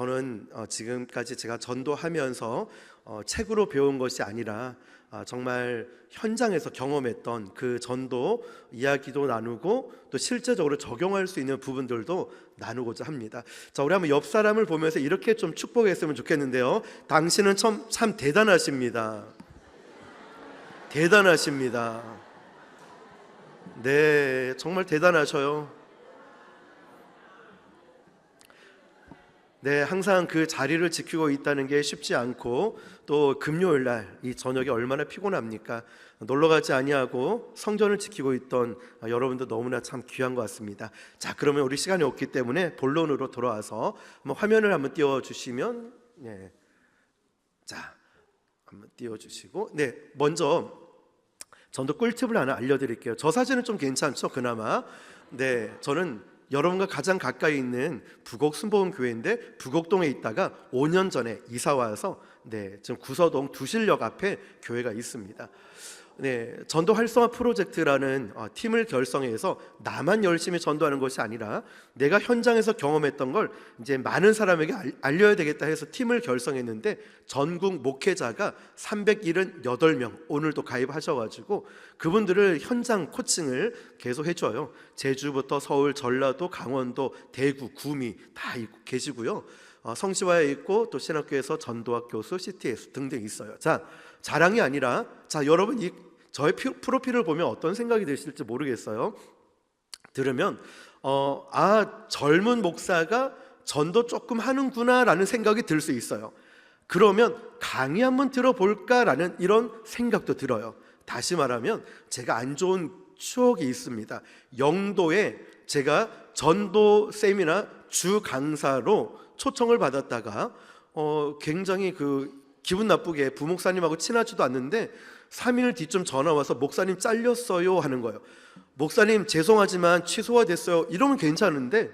저는 지금까지 제가 전도하면서 책으로 배운 것이 아니라 정말 현장에서 경험했던 그 전도 이야기도 나누고 또 실제적으로 적용할 수 있는 부분들도 나누고자 합니다. 자, 우리 한번 옆 사람을 보면서 이렇게 좀 축복했으면 좋겠는데요. 당신은 참 대단하십니다. 대단하십니다. 네, 정말 대단하셔요. 네, 항상 그 자리를 지키고 있다는 게 쉽지 않고, 또 금요일 날 이 저녁에 얼마나 피곤합니까? 놀러 가지 아니하고 성전을 지키고 있던 여러분도 너무나 참 귀한 것 같습니다. 자, 그러면 우리 시간이 없기 때문에 본론으로 돌아와서 한번 화면을 한번 띄워주시면, 네, 자, 한번 띄워주시고, 네, 먼저 전도 꿀팁을 하나 알려드릴게요. 저 사진은 좀 괜찮죠? 그나마. 네, 저는 여러분과 가장 가까이 있는 부곡 순복음교회인데 부곡동에 있다가 5년 전에 이사 와서 지금 구서동 두실역 앞에 교회가 있습니다. 전도 활성화 프로젝트라는 팀을 결성해서 나만 열심히 전도하는 것이 아니라 내가 현장에서 경험했던 걸 이제 많은 사람에게 알려야 되겠다 해서 팀을 결성했는데 전국 목회자가 378명 오늘도 가입하셔가지고 그분들을 현장 코칭을 계속 해줘요. 제주부터 서울, 전라도, 강원도, 대구, 구미 다 계시고요. 성시화에 있고 또 신학교에서 전도학 교수, CTS 등등 있어요. 자, 자랑이 아니라, 자, 여러분 저의 프로필을 보면 어떤 생각이 드실지 모르겠어요. 들으면 젊은 목사가 전도 조금 하는구나 라는 생각이 들 수 있어요. 그러면 강의 한번 들어볼까라는 이런 생각도 들어요. 다시 말하면 제가 안 좋은 추억이 있습니다. 영도에 제가 전도 세미나 주 강사로 초청을 받았다가 굉장히 기분 나쁘게 부목사님하고 친하지도 않는데 3일 뒤쯤 전화 와서 목사님 잘렸어요 하는 거예요. 목사님 죄송하지만 취소가 됐어요. 이러면 괜찮은데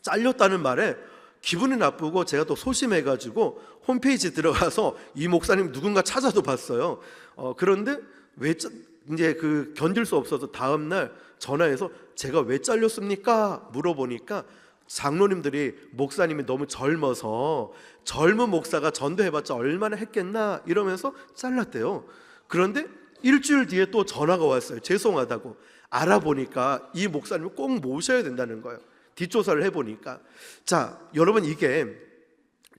잘렸다는 말에 기분이 나쁘고 제가 또 소심해가지고 홈페이지 들어가서 이 목사님 누군가 찾아도 봤어요. 그런데 왜 이제 견딜 수 없어서 다음날 전화해서 제가 왜 잘렸습니까? 물어보니까 장로님들이 목사님이 너무 젊어서 젊은 목사가 전도해봤자 얼마나 했겠나 이러면서 잘랐대요. 그런데 일주일 뒤에 또 전화가 왔어요. 죄송하다고. 알아보니까 이 목사님을 꼭 모셔야 된다는 거예요. 뒷조사를 해보니까. 자, 여러분, 이게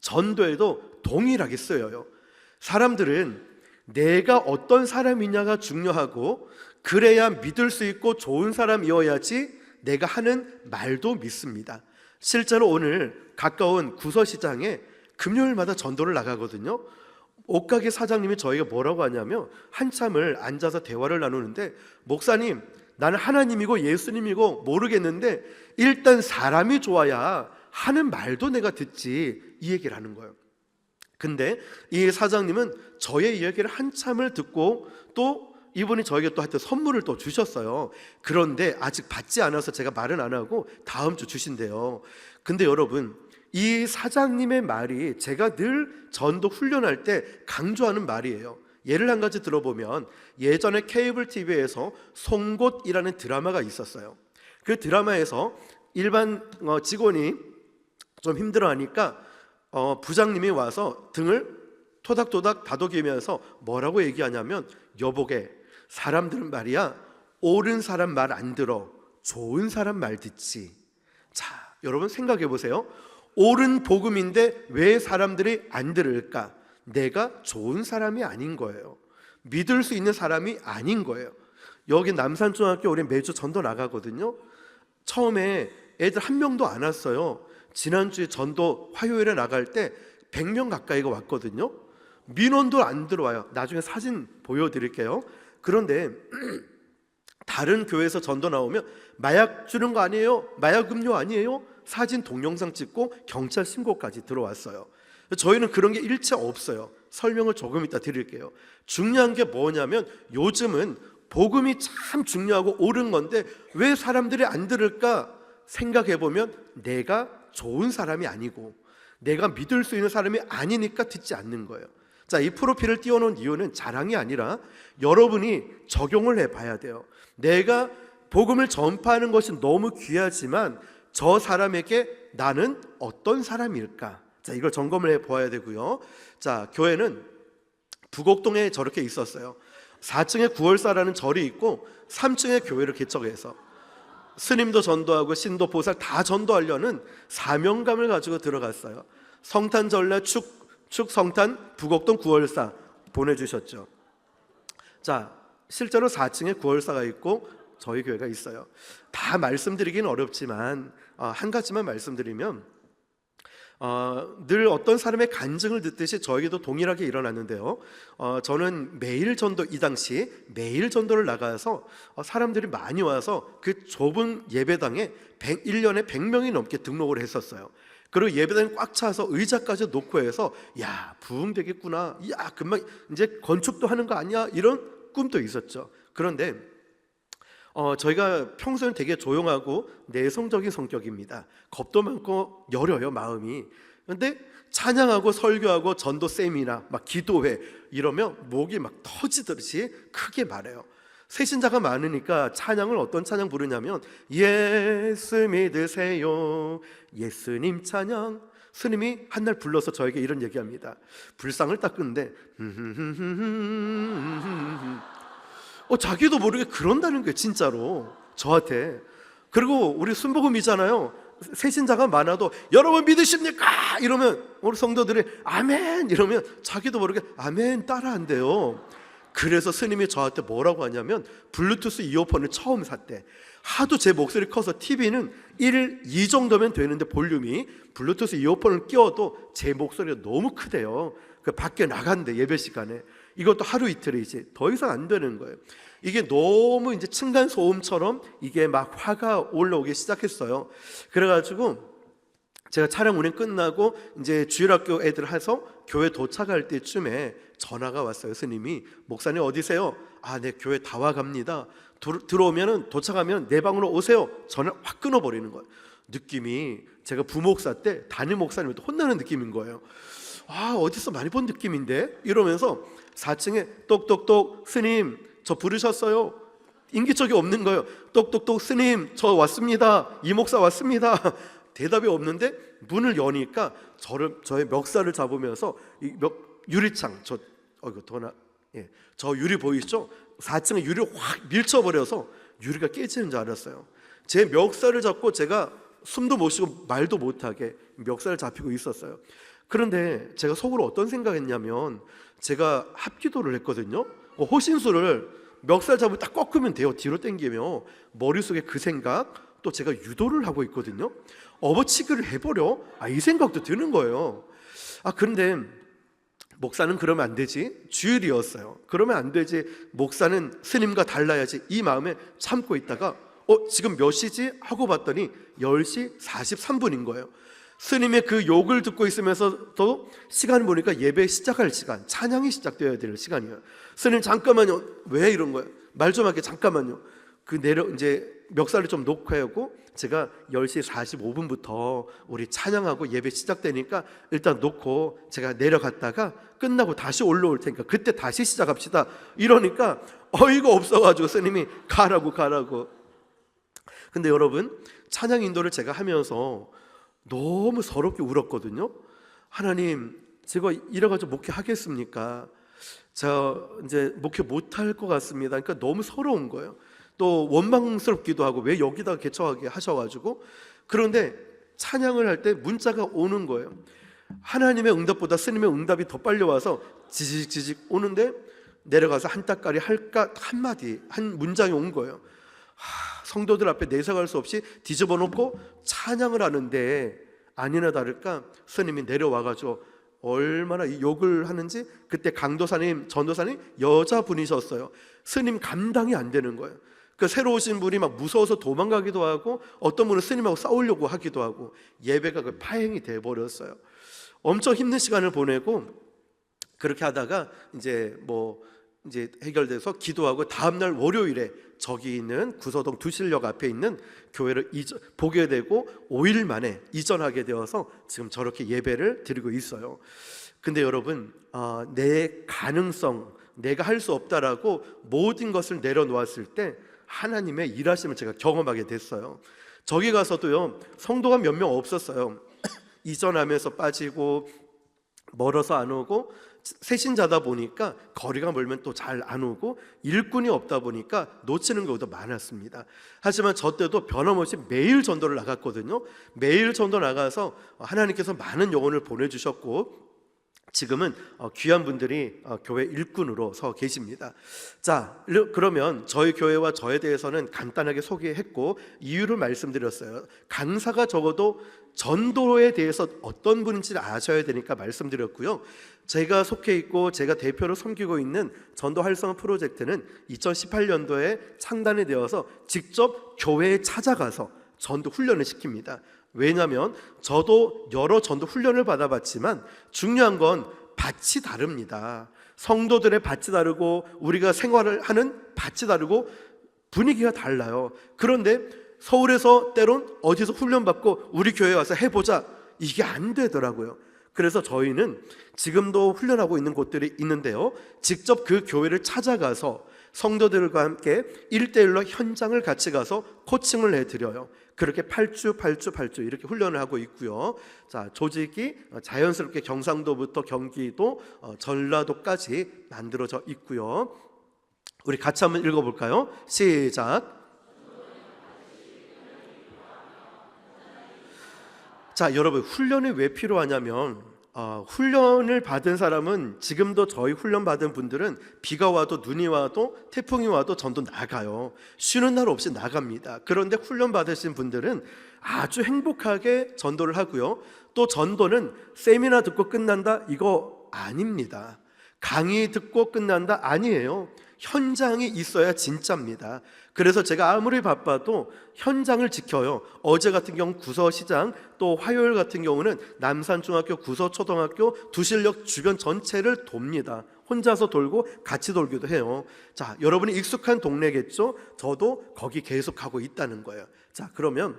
전도에도 동일하게 쓰여요. 사람들은 내가 어떤 사람이냐가 중요하고 그래야 믿을 수 있고 좋은 사람이어야지 내가 하는 말도 믿습니다. 실제로 오늘 가까운 구서시장에 금요일마다 전도를 나가거든요. 옷가게 사장님이 저희가 뭐라고 하냐면 한참을 앉아서 대화를 나누는데, 목사님, 나는 하나님이고 예수님이고 모르겠는데 일단 사람이 좋아야 하는 말도 내가 듣지, 이 얘기를 하는 거예요. 근데 이 사장님은 저의 이야기를 한참을 듣고 또 이분이 저에게 또 하여튼 선물을 또 주셨어요. 그런데 아직 받지 않아서 제가 말은 안 하고 다음 주 주신대요. 근데 여러분, 이 사장님의 말이 제가 늘 전도 훈련할 때 강조하는 말이에요. 예를 한 가지 들어보면, 예전에 케이블 TV에서 송곳이라는 드라마가 있었어요. 그 드라마에서 일반 직원이 좀 힘들어하니까 부장님이 와서 등을 토닥토닥 다독이면서 뭐라고 얘기하냐면, 여보게, 사람들은 말이야 옳은 사람 말 안 들어, 좋은 사람 말 듣지. 자, 여러분 생각해 보세요. 옳은 복음인데 왜 사람들이 안 들을까? 내가 좋은 사람이 아닌 거예요. 믿을 수 있는 사람이 아닌 거예요. 여기 남산중학교 우리 매주 전도 나가거든요. 처음에 애들 한 명도 안 왔어요. 지난주에 전도 화요일에 나갈 때 100명 가까이가 왔거든요. 민원도 안 들어와요. 나중에 사진 보여드릴게요. 그런데 다른 교회에서 전도 나오면 마약 주는 거 아니에요? 마약 음료 아니에요? 사진 동영상 찍고 경찰 신고까지 들어왔어요. 저희는 그런 게 일체 없어요. 설명을 조금 이따 드릴게요. 중요한 게 뭐냐면, 요즘은 복음이 참 중요하고 옳은 건데 왜 사람들이 안 들을까 생각해보면 내가 좋은 사람이 아니고 내가 믿을 수 있는 사람이 아니니까 듣지 않는 거예요. 자, 이 프로필을 띄워놓은 이유는 자랑이 아니라 여러분이 적용을 해봐야 돼요. 내가 복음을 전파하는 것이 너무 귀하지만 저 사람에게 나는 어떤 사람일까? 자, 이걸 점검을 해 보아야 되고요. 자, 교회는 부곡동에 저렇게 있었어요. 4층에 구월사라는 절이 있고 3층에 교회를 개척해서 스님도 전도하고 신도 보살 다 전도하려는 사명감을 가지고 들어갔어요. 성탄 전래 축 성탄 부곡동 구월사 보내주셨죠. 자, 실제로 4층에 구월사가 있고 저희 교회가 있어요. 다 말씀드리긴 어렵지만 한 가지만 말씀드리면 늘 어떤 사람의 간증을 듣듯이 저에게도 동일하게 일어났는데요. 저는 매일 전도, 이 당시 매일 전도를 나가서 사람들이 많이 와서 그 좁은 예배당에 1년에 100명이 넘게 등록을 했었어요. 그리고 예배당이 꽉 차서 의자까지 놓고 해서 야, 부흥되겠구나, 야, 금방 이제 건축도 하는 거 아니야, 이런 꿈도 있었죠. 그런데 저희가 평소에는 되게 조용하고 내성적인 성격입니다. 겁도 많고 여려요, 마음이. 그런데 찬양하고 설교하고 전도쌤이나 막 기도회 이러면 목이 막 터지듯이 크게 말해요. 새신자가 많으니까 찬양을 어떤 찬양 부르냐면 예수 믿으세요, 예수님 찬양. 스님이 한날 불러서 저에게 이런 얘기합니다. 불상을 닦는데 자기도 모르게 그런다는 거예요, 진짜로 저한테. 그리고 우리 순복음이잖아요. 새신자가 많아도 여러분 믿으십니까? 이러면 우리 성도들이 아멘 이러면 자기도 모르게 아멘 따라한대요. 그래서 스님이 저한테 뭐라고 하냐면 블루투스 이어폰을 처음 샀대. 하도 제 목소리 커서 TV는 1, 2 정도면 되는데 볼륨이 블루투스 이어폰을 끼워도 제 목소리가 너무 크대요. 그 밖에 나간대, 예배 시간에. 이것도 하루 이틀이지 더 이상 안 되는 거예요. 이게 너무 이제 층간 소음처럼 이게 막 화가 올라오기 시작했어요. 그래가지고 제가 차량 운행 끝나고 이제 주일학교 애들 해서 교회 도착할 때쯤에 전화가 왔어요. 스님이 목사님 어디세요? 아, 네, 교회 다 와갑니다. 들어오면은 도착하면 내 방으로 오세요. 전화 확 끊어버리는 거예요. 느낌이 제가 부목사 때 담임 목사님한테 혼나는 느낌인 거예요. 아, 어디서 많이 본 느낌인데? 이러면서 4층에 똑똑똑 스님 저 부르셨어요? 인기척이 없는 거예요. 똑똑똑 스님 저 왔습니다. 이 목사 왔습니다. 대답이 없는데 문을 여니까 저의 멱살을 잡으면서 이 유리창 저 유리 보이시죠? 4층에 유리를 확 밀쳐버려서 유리가 깨지는 줄 알았어요. 제 멱살을 잡고 제가 숨도 못 쉬고 말도 못하게 멱살을 잡히고 있었어요. 그런데 제가 속으로 어떤 생각했냐면 제가 합기도를 했거든요. 호신술을 멱살 잡고 딱 꺾으면 돼요. 뒤로 당기며 머릿속에 그 생각, 또 제가 유도를 하고 있거든요. 업어치기를 해버려? 이 생각도 드는 거예요. 그런데 목사는 그러면 안 되지, 주일이었어요. 그러면 안 되지, 목사는 스님과 달라야지, 이 마음에 참고 있다가 지금 몇 시지? 하고 봤더니 10시 43분인 거예요. 스님의 그 욕을 듣고 있으면서도 시간을 보니까 예배 시작할 시간, 찬양이 시작되어야 될 시간이에요. 스님 잠깐만요. 왜 이런 거예요? 말 좀 할게, 잠깐만요. 이제 멱살을 좀 놓고 하고 제가 10시 45분부터 우리 찬양하고 예배 시작되니까 일단 놓고 제가 내려갔다가 끝나고 다시 올라올 테니까 그때 다시 시작합시다. 이러니까 어이가 없어가지고 스님이 가라고. 근데 여러분, 찬양 인도를 제가 하면서 너무 서럽게 울었거든요. 하나님, 제가 이래가지고 목회하겠습니까? 저 이제 목회 못할 것 같습니다. 그러니까 너무 서러운 거예요. 또 원망스럽기도 하고 왜 여기다 개척하게 하셔가지고. 그런데 찬양을 할 때 문자가 오는 거예요. 하나님의 응답보다 스님의 응답이 더 빨리 와서 지직지직 오는데 내려가서 한따까리 할까 한마디, 한 문장이 온 거예요. 성도들 앞에 내색할 수 없이 뒤집어 놓고 찬양을 하는데 아니나 다를까 스님이 내려와가지고 얼마나 욕을 하는지. 그때 강도사님, 전도사님 여자분이셨어요. 스님 감당이 안 되는 거예요. 그 새로 오신 분이 막 무서워서 도망가기도 하고 어떤 분은 스님하고 싸우려고 하기도 하고 예배가 그 파행이 돼버렸어요. 엄청 힘든 시간을 보내고 그렇게 하다가 이제 해결돼서 기도하고 다음날 월요일에 저기 있는 구서동 두실역 앞에 있는 교회를 보게 되고 5일 만에 이전하게 되어서 지금 저렇게 예배를 드리고 있어요. 근데 여러분, 내 가능성, 내가 할 수 없다라고 모든 것을 내려놓았을 때 하나님의 일하심을 제가 경험하게 됐어요. 저기 가서도요, 성도가 몇 명 없었어요. 이전하면서 빠지고 멀어서 안 오고, 새신자다 보니까 거리가 멀면 또 잘 안 오고, 일꾼이 없다 보니까 놓치는 경우도 많았습니다. 하지만 저 때도 변함없이 매일 전도를 나갔거든요. 매일 전도 나가서 하나님께서 많은 영혼을 보내주셨고, 지금은 귀한 분들이 교회 일꾼으로 서 계십니다. 자, 그러면 저희 교회와 저에 대해서는 간단하게 소개했고 이유를 말씀드렸어요. 강사가 적어도 전도에 대해서 어떤 분인지 아셔야 되니까 말씀드렸고요. 제가 속해 있고 제가 대표로 섬기고 있는 전도 활성화 프로젝트는 2018년도에 창단이 되어서 직접 교회에 찾아가서 전도 훈련을 시킵니다. 왜냐하면 저도 여러 전도 훈련을 받아봤지만 중요한 건 밭이 다릅니다. 성도들의 밭이 다르고 우리가 생활을 하는 밭이 다르고 분위기가 달라요. 그런데 서울에서 때론 어디서 훈련받고 우리 교회에 와서 해보자, 이게 안 되더라고요. 그래서 저희는 지금도 훈련하고 있는 곳들이 있는데요, 직접 그 교회를 찾아가서 성도들과 함께 1대1로 현장을 같이 가서 코칭을 해드려요. 그렇게 8주 이렇게 훈련을 하고 있고요. 자, 조직이 자연스럽게 경상도부터 경기도, 전라도까지 만들어져 있고요. 우리 같이 한번 읽어볼까요? 시작. 자, 여러분, 훈련이 왜 필요하냐면 훈련을 받은 사람은, 지금도 저희 훈련 받은 분들은 비가 와도 눈이 와도 태풍이 와도 전도 나가요. 쉬는 날 없이 나갑니다. 그런데 훈련 받으신 분들은 아주 행복하게 전도를 하고요. 또 전도는 세미나 듣고 끝난다, 이거 아닙니다. 강의 듣고 끝난다, 아니에요. 현장이 있어야 진짜입니다. 그래서 제가 아무리 바빠도 현장을 지켜요. 어제 같은 경우 구서시장, 또 화요일 같은 경우는 남산중학교, 구서초등학교, 두실역 주변 전체를 돕니다. 혼자서 돌고 같이 돌기도 해요. 자, 여러분이 익숙한 동네겠죠? 저도 거기 계속 가고 있다는 거예요. 자, 그러면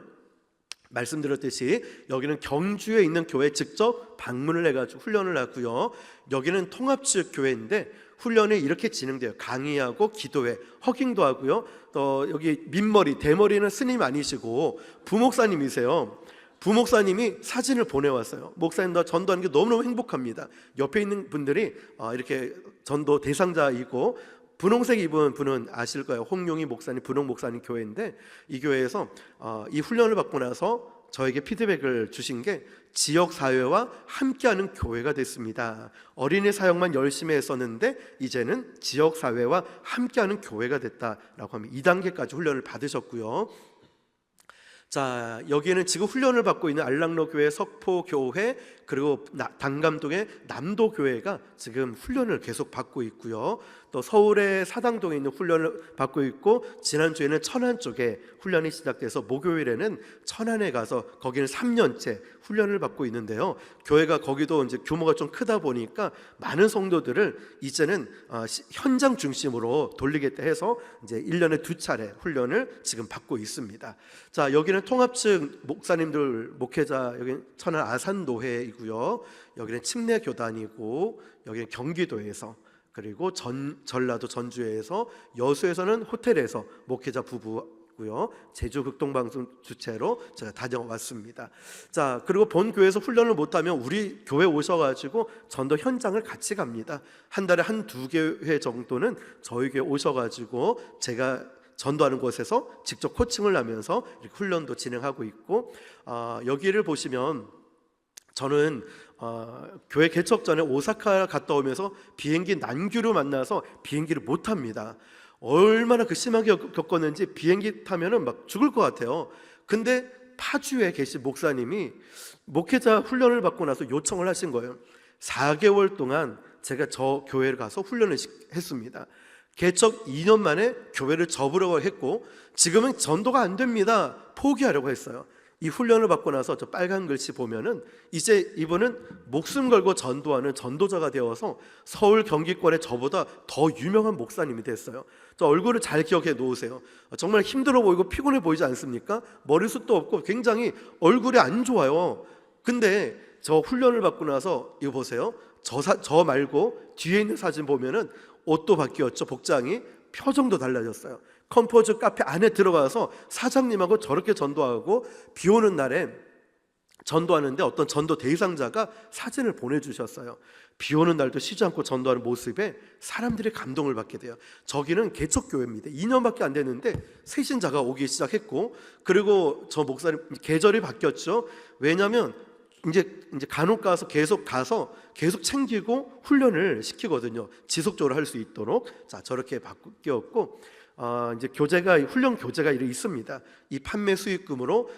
말씀드렸듯이 여기는 경주에 있는 교회에 직접 방문을 해가지고 훈련을 하고요. 여기는 통합지역 교회인데 훈련이 이렇게 진행돼요. 강의하고 기도회, 허깅도 하고요. 또 여기 민머리, 대머리는 스님 아니시고 부목사님이세요. 부목사님이 사진을 보내왔어요. 목사님, 나 전도하는 게 너무너무 행복합니다. 옆에 있는 분들이 이렇게 전도 대상자이고, 분홍색 입은 분은 아실 거예요. 홍용희 목사님, 분홍 목사님 교회인데, 이 교회에서 이 훈련을 받고 나서 저에게 피드백을 주신 게 지역사회와 함께하는 교회가 됐습니다. 어린이 사역만 열심히 했었는데 이제는 지역사회와 함께하는 교회가 됐다라고 하면 2단계까지 훈련을 받으셨고요. 자, 여기에는 지금 훈련을 받고 있는 알락로교회, 석포교회, 그리고 단감동의 남도교회가 지금 훈련을 계속 받고 있고요. 또 서울의 사당동에 있는 훈련을 받고 있고, 지난주에는 천안 쪽에 훈련이 시작돼서 목요일에는 천안에 가서 거기는 3년째 훈련을 받고 있는데요. 교회가 거기도 이제 규모가 좀 크다 보니까 많은 성도들을 이제는 현장 중심으로 돌리겠다 해서 이제 1년에 2차례 훈련을 지금 받고 있습니다. 자, 여기는 통합측 목사님들 목회자, 여기는 천안 아산노회이고요. 여기는 침례교단이고, 여기는 경기도에서, 그리고 전라도 전주에서, 여수에서는 호텔에서 목회자 부부고요. 제주 극동방송 주최로 제가 다녀왔습니다. 자, 그리고 본 교회에서 훈련을 못하면 우리 교회 오셔가지고 전도 현장을 같이 갑니다. 한 달에 1-2회 정도는 저희 교회 오셔가지고 제가 전도하는 곳에서 직접 코칭을 하면서 이렇게 훈련도 진행하고 있고, 여기를 보시면 저는 교회 개척 전에 오사카 갔다 오면서 비행기 난규를 만나서 비행기를 못 탑니다. 얼마나 그 심하게 겪었는지 비행기 타면은 막 죽을 것 같아요. 근데 파주에 계신 목사님이 목회자 훈련을 받고 나서 요청을 하신 거예요. 4개월 동안 제가 저 교회를 가서 훈련을 했습니다. 개척 2년 만에 교회를 접으려고 했고, 지금은 전도가 안 됩니다. 포기하려고 했어요. 이 훈련을 받고 나서 저 빨간 글씨 보면은 이제 이분은 목숨 걸고 전도하는 전도자가 되어서 서울 경기권에 저보다 더 유명한 목사님이 됐어요. 저 얼굴을 잘 기억해 놓으세요. 정말 힘들어 보이고 피곤해 보이지 않습니까? 머리숱도 없고 굉장히 얼굴이 안 좋아요. 근데 저 훈련을 받고 나서 이거 보세요. 저 말고 뒤에 있는 사진 보면은 옷도 바뀌었죠. 복장이, 표정도 달라졌어요. 컴포즈 카페 안에 들어가서 사장님하고 저렇게 전도하고, 비 오는 날에 전도하는데 어떤 전도 대상자가 사진을 보내주셨어요. 비 오는 날도 쉬지 않고 전도하는 모습에 사람들이 감동을 받게 돼요. 저기는 개척교회입니다. 2년밖에 안 됐는데 새신자가 오기 시작했고, 그리고 저 목사님 계절이 바뀌었죠. 왜냐하면 이제 간혹 가서 계속 챙기고 훈련을 시키거든요. 지속적으로 할 수 있도록. 자, 저렇게 바뀌었고, 이제 훈련 교재가 있습니다. 이 판매 수익금으로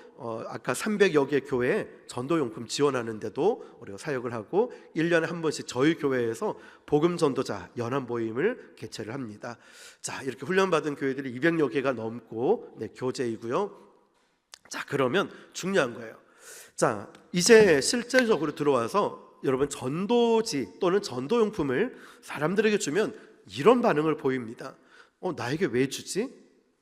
아까 300여 개 교회에 전도용품 지원하는데도 우리가 사역을 하고, 1년에 한 번씩 저희 교회에서 복음 전도자 연합 모임을 개최를 합니다. 자, 이렇게 훈련받은 교회들이 200여 개가 넘고, 네, 교재이고요. 자, 그러면 중요한 거예요. 자, 이제 실제적으로 들어와서 여러분, 전도지 또는 전도용품을 사람들에게 주면 이런 반응을 보입니다. 나에게 왜 주지?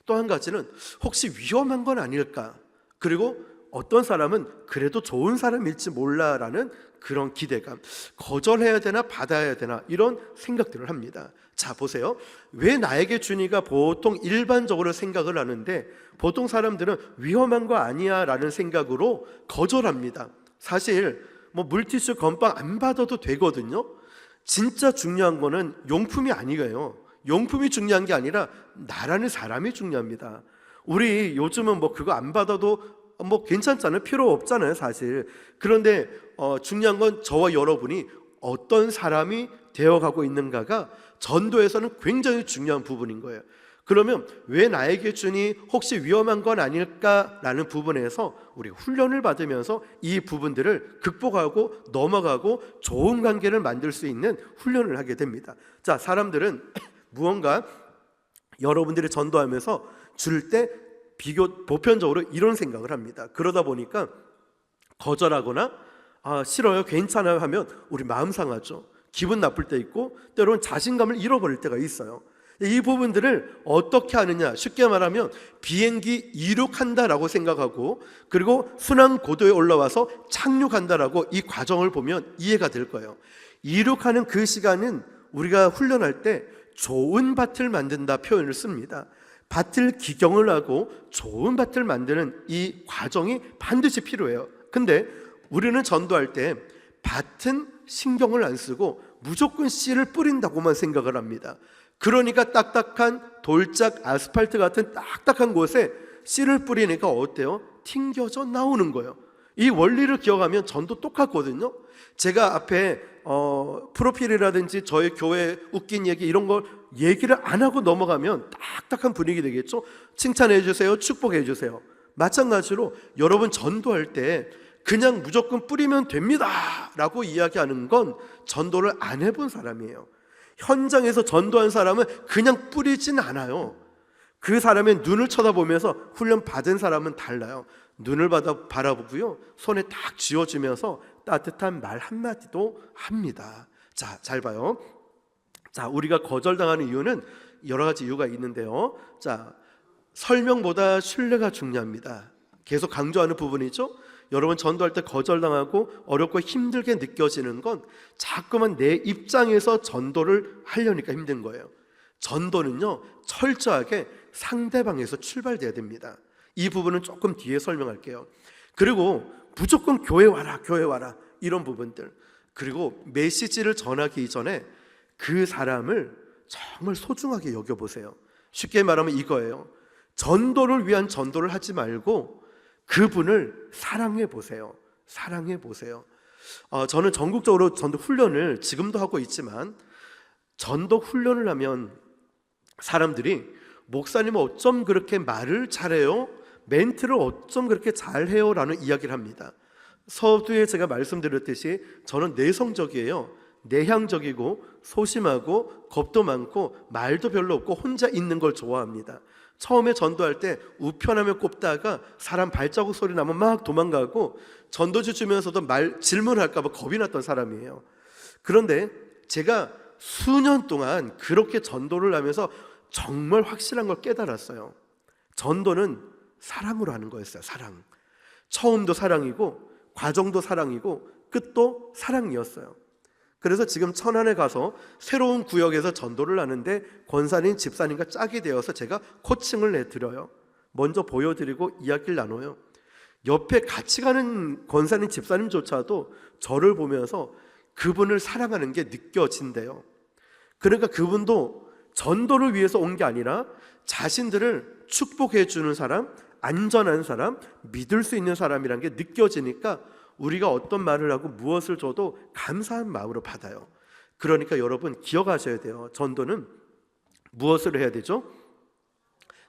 또 한 가지는 혹시 위험한 건 아닐까? 그리고 어떤 사람은 그래도 좋은 사람일지 몰라라는 그런 기대감, 거절해야 되나 받아야 되나 이런 생각들을 합니다. 자, 보세요. 왜 나에게 주니가 보통 일반적으로 생각을 하는데, 보통 사람들은 위험한 거 아니야 라는 생각으로 거절합니다. 사실 물티슈 건빵 안 받아도 되거든요. 진짜 중요한 거는 용품이 아니에요. 용품이 중요한 게 아니라 나라는 사람이 중요합니다. 우리 요즘은 그거 안 받아도 괜찮잖아요. 필요 없잖아요, 사실. 그런데 중요한 건 저와 여러분이 어떤 사람이 되어가고 있는가가 전도에서는 굉장히 중요한 부분인 거예요. 그러면 왜 나에게 주니 혹시 위험한 건 아닐까라는 부분에서 우리가 훈련을 받으면서 이 부분들을 극복하고 넘어가고 좋은 관계를 만들 수 있는 훈련을 하게 됩니다. 자, 사람들은 무언가 여러분들이 전도하면서 줄 때 보편적으로 이런 생각을 합니다. 그러다 보니까 거절하거나 싫어요, 괜찮아요 하면 우리 마음 상하죠. 기분 나쁠 때 있고, 때로는 자신감을 잃어버릴 때가 있어요. 이 부분들을 어떻게 하느냐, 쉽게 말하면 비행기 이륙한다라고 생각하고, 그리고 순환 고도에 올라와서 착륙한다라고 이 과정을 보면 이해가 될 거예요. 이륙하는 그 시간은 우리가 훈련할 때 좋은 밭을 만든다 표현을 씁니다. 밭을 기경을 하고 좋은 밭을 만드는 이 과정이 반드시 필요해요. 근데 우리는 전도할 때 밭은 신경을 안 쓰고 무조건 씨를 뿌린다고만 생각을 합니다. 그러니까 딱딱한 돌짝 아스팔트 같은 딱딱한 곳에 씨를 뿌리니까 어때요? 튕겨져 나오는 거예요. 이 원리를 기억하면 전도 똑같거든요. 제가 앞에 프로필이라든지 저희 교회 웃긴 얘기 이런 걸 얘기를 안 하고 넘어가면 딱딱한 분위기 되겠죠. 칭찬해 주세요, 축복해 주세요. 마찬가지로 여러분 전도할 때 그냥 무조건 뿌리면 됩니다 라고 이야기하는 건 전도를 안 해본 사람이에요. 현장에서 전도한 사람은 그냥 뿌리진 않아요. 그 사람의 눈을 쳐다보면서 훈련 받은 사람은 달라요. 눈을 바라보고요, 손에 딱 쥐어주면서 따뜻한 말 한마디도 합니다. 자, 잘 봐요. 자, 우리가 거절당하는 이유는 여러 가지 이유가 있는데요. 자, 설명보다 신뢰가 중요합니다. 계속 강조하는 부분이죠. 여러분 전도할 때 거절당하고 어렵고 힘들게 느껴지는 건 자꾸만 내 입장에서 전도를 하려니까 힘든 거예요. 전도는요, 철저하게 상대방에서 출발돼야 됩니다. 이 부분은 조금 뒤에 설명할게요. 그리고 무조건 교회 와라, 교회 와라 이런 부분들, 그리고 메시지를 전하기 이전에 그 사람을 정말 소중하게 여겨보세요. 쉽게 말하면 이거예요. 전도를 위한 전도를 하지 말고 그분을 사랑해 보세요. 사랑해 보세요. 저는 전국적으로 전도 훈련을 지금도 하고 있지만, 전도 훈련을 하면 사람들이 목사님은 어쩜 그렇게 말을 잘해요? 멘트를 어쩜 그렇게 잘해요? 라는 이야기를 합니다. 서두에 제가 말씀드렸듯이 저는 내성적이에요. 내향적이고 소심하고 겁도 많고 말도 별로 없고 혼자 있는 걸 좋아합니다. 처음에 전도할 때 우편함에 꼽다가 사람 발자국 소리 나면 막 도망가고, 전도지 주면서도 질문할까 봐 겁이 났던 사람이에요. 그런데 제가 수년 동안 그렇게 전도를 하면서 정말 확실한 걸 깨달았어요. 전도는 사랑으로 하는 거였어요. 사랑. 처음도 사랑이고 과정도 사랑이고 끝도 사랑이었어요. 그래서 지금 천안에 가서 새로운 구역에서 전도를 하는데 권사님, 집사님과 짝이 되어서 제가 코칭을 해드려요. 먼저 보여드리고 이야기를 나눠요. 옆에 같이 가는 권사님 집사님조차도 저를 보면서 그분을 사랑하는 게 느껴진대요. 그러니까 그분도 전도를 위해서 온 게 아니라 자신들을 축복해 주는 사람, 안전한 사람, 믿을 수 있는 사람이라는 게 느껴지니까 우리가 어떤 말을 하고 무엇을 줘도 감사한 마음으로 받아요. 그러니까 여러분 기억하셔야 돼요. 전도는 무엇으로 해야 되죠?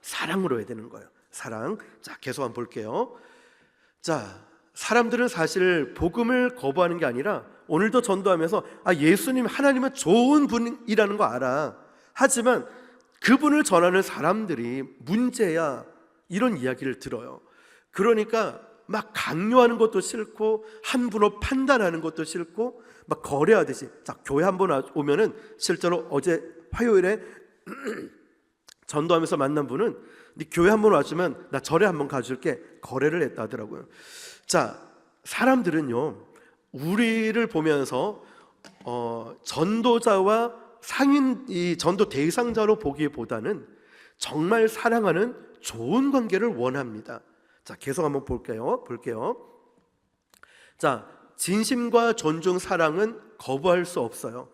사랑으로 해야 되는 거예요. 사랑. 자, 계속 한번 볼게요. 자, 사람들은 사실 복음을 거부하는 게 아니라 오늘도 전도하면서 예수님 하나님은 좋은 분이라는 거 알아. 하지만 그분을 전하는 사람들이 문제야, 이런 이야기를 들어요. 그러니까 막 강요하는 것도 싫고 함부로 판단하는 것도 싫고 막 거래하듯이. 자, 교회 한번 오면은 실제로 어제 화요일에 전도하면서 만난 분은 네 교회 한번 와주면 나 절에 한번 가줄게, 거래를 했다 하더라고요. 자, 사람들은요 우리를 보면서 전도자와 이 전도 대상자로 보기보다는 정말 사랑하는 좋은 관계를 원합니다. 자, 계속 한번 볼게요. 자, 진심과 존중, 사랑은 거부할 수 없어요.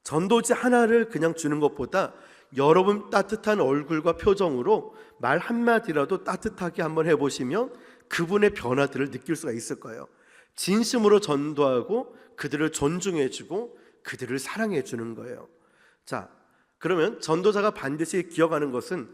전도지 하나를 그냥 주는 것보다 여러분 따뜻한 얼굴과 표정으로 말 한마디라도 따뜻하게 한번 해보시면 그분의 변화들을 느낄 수가 있을 거예요. 진심으로 전도하고 그들을 존중해주고 그들을 사랑해주는 거예요. 자, 그러면 전도자가 반드시 기억하는 것은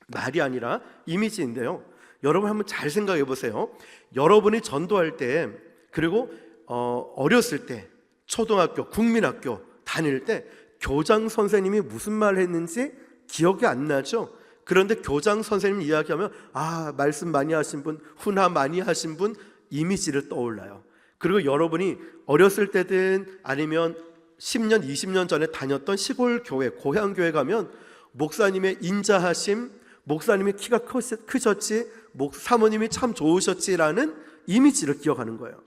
말이 아니라 이미지인데요. 여러분 한번 잘 생각해 보세요. 여러분이 전도할 때, 그리고 어렸을 때, 초등학교, 국민학교 다닐 때 교장 선생님이 무슨 말 했는지 기억이 안 나죠? 그런데 교장 선생님 이야기하면 말씀 많이 하신 분, 훈화 많이 하신 분, 이미지를 떠올라요. 그리고 여러분이 어렸을 때든 아니면 10년, 20년 전에 다녔던 시골 교회, 고향 교회 가면 목사님의 인자하심, 목사님이 키가 크셨지, 사모님이 참 좋으셨지라는 이미지를 기억하는 거예요.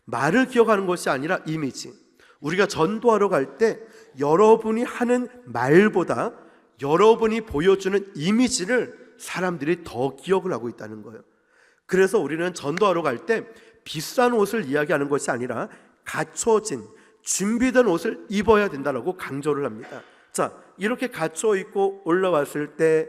말을 기억하는 것이 아니라 이미지. 우리가 전도하러 갈 때 여러분이 하는 말보다 여러분이 보여주는 이미지를 사람들이 더 기억을 하고 있다는 거예요. 그래서 우리는 전도하러 갈 때 비싼 옷을 이야기하는 것이 아니라 갖춰진, 준비된 옷을 입어야 된다고 강조를 합니다. 자, 이렇게 갖춰 입고 올라왔을 때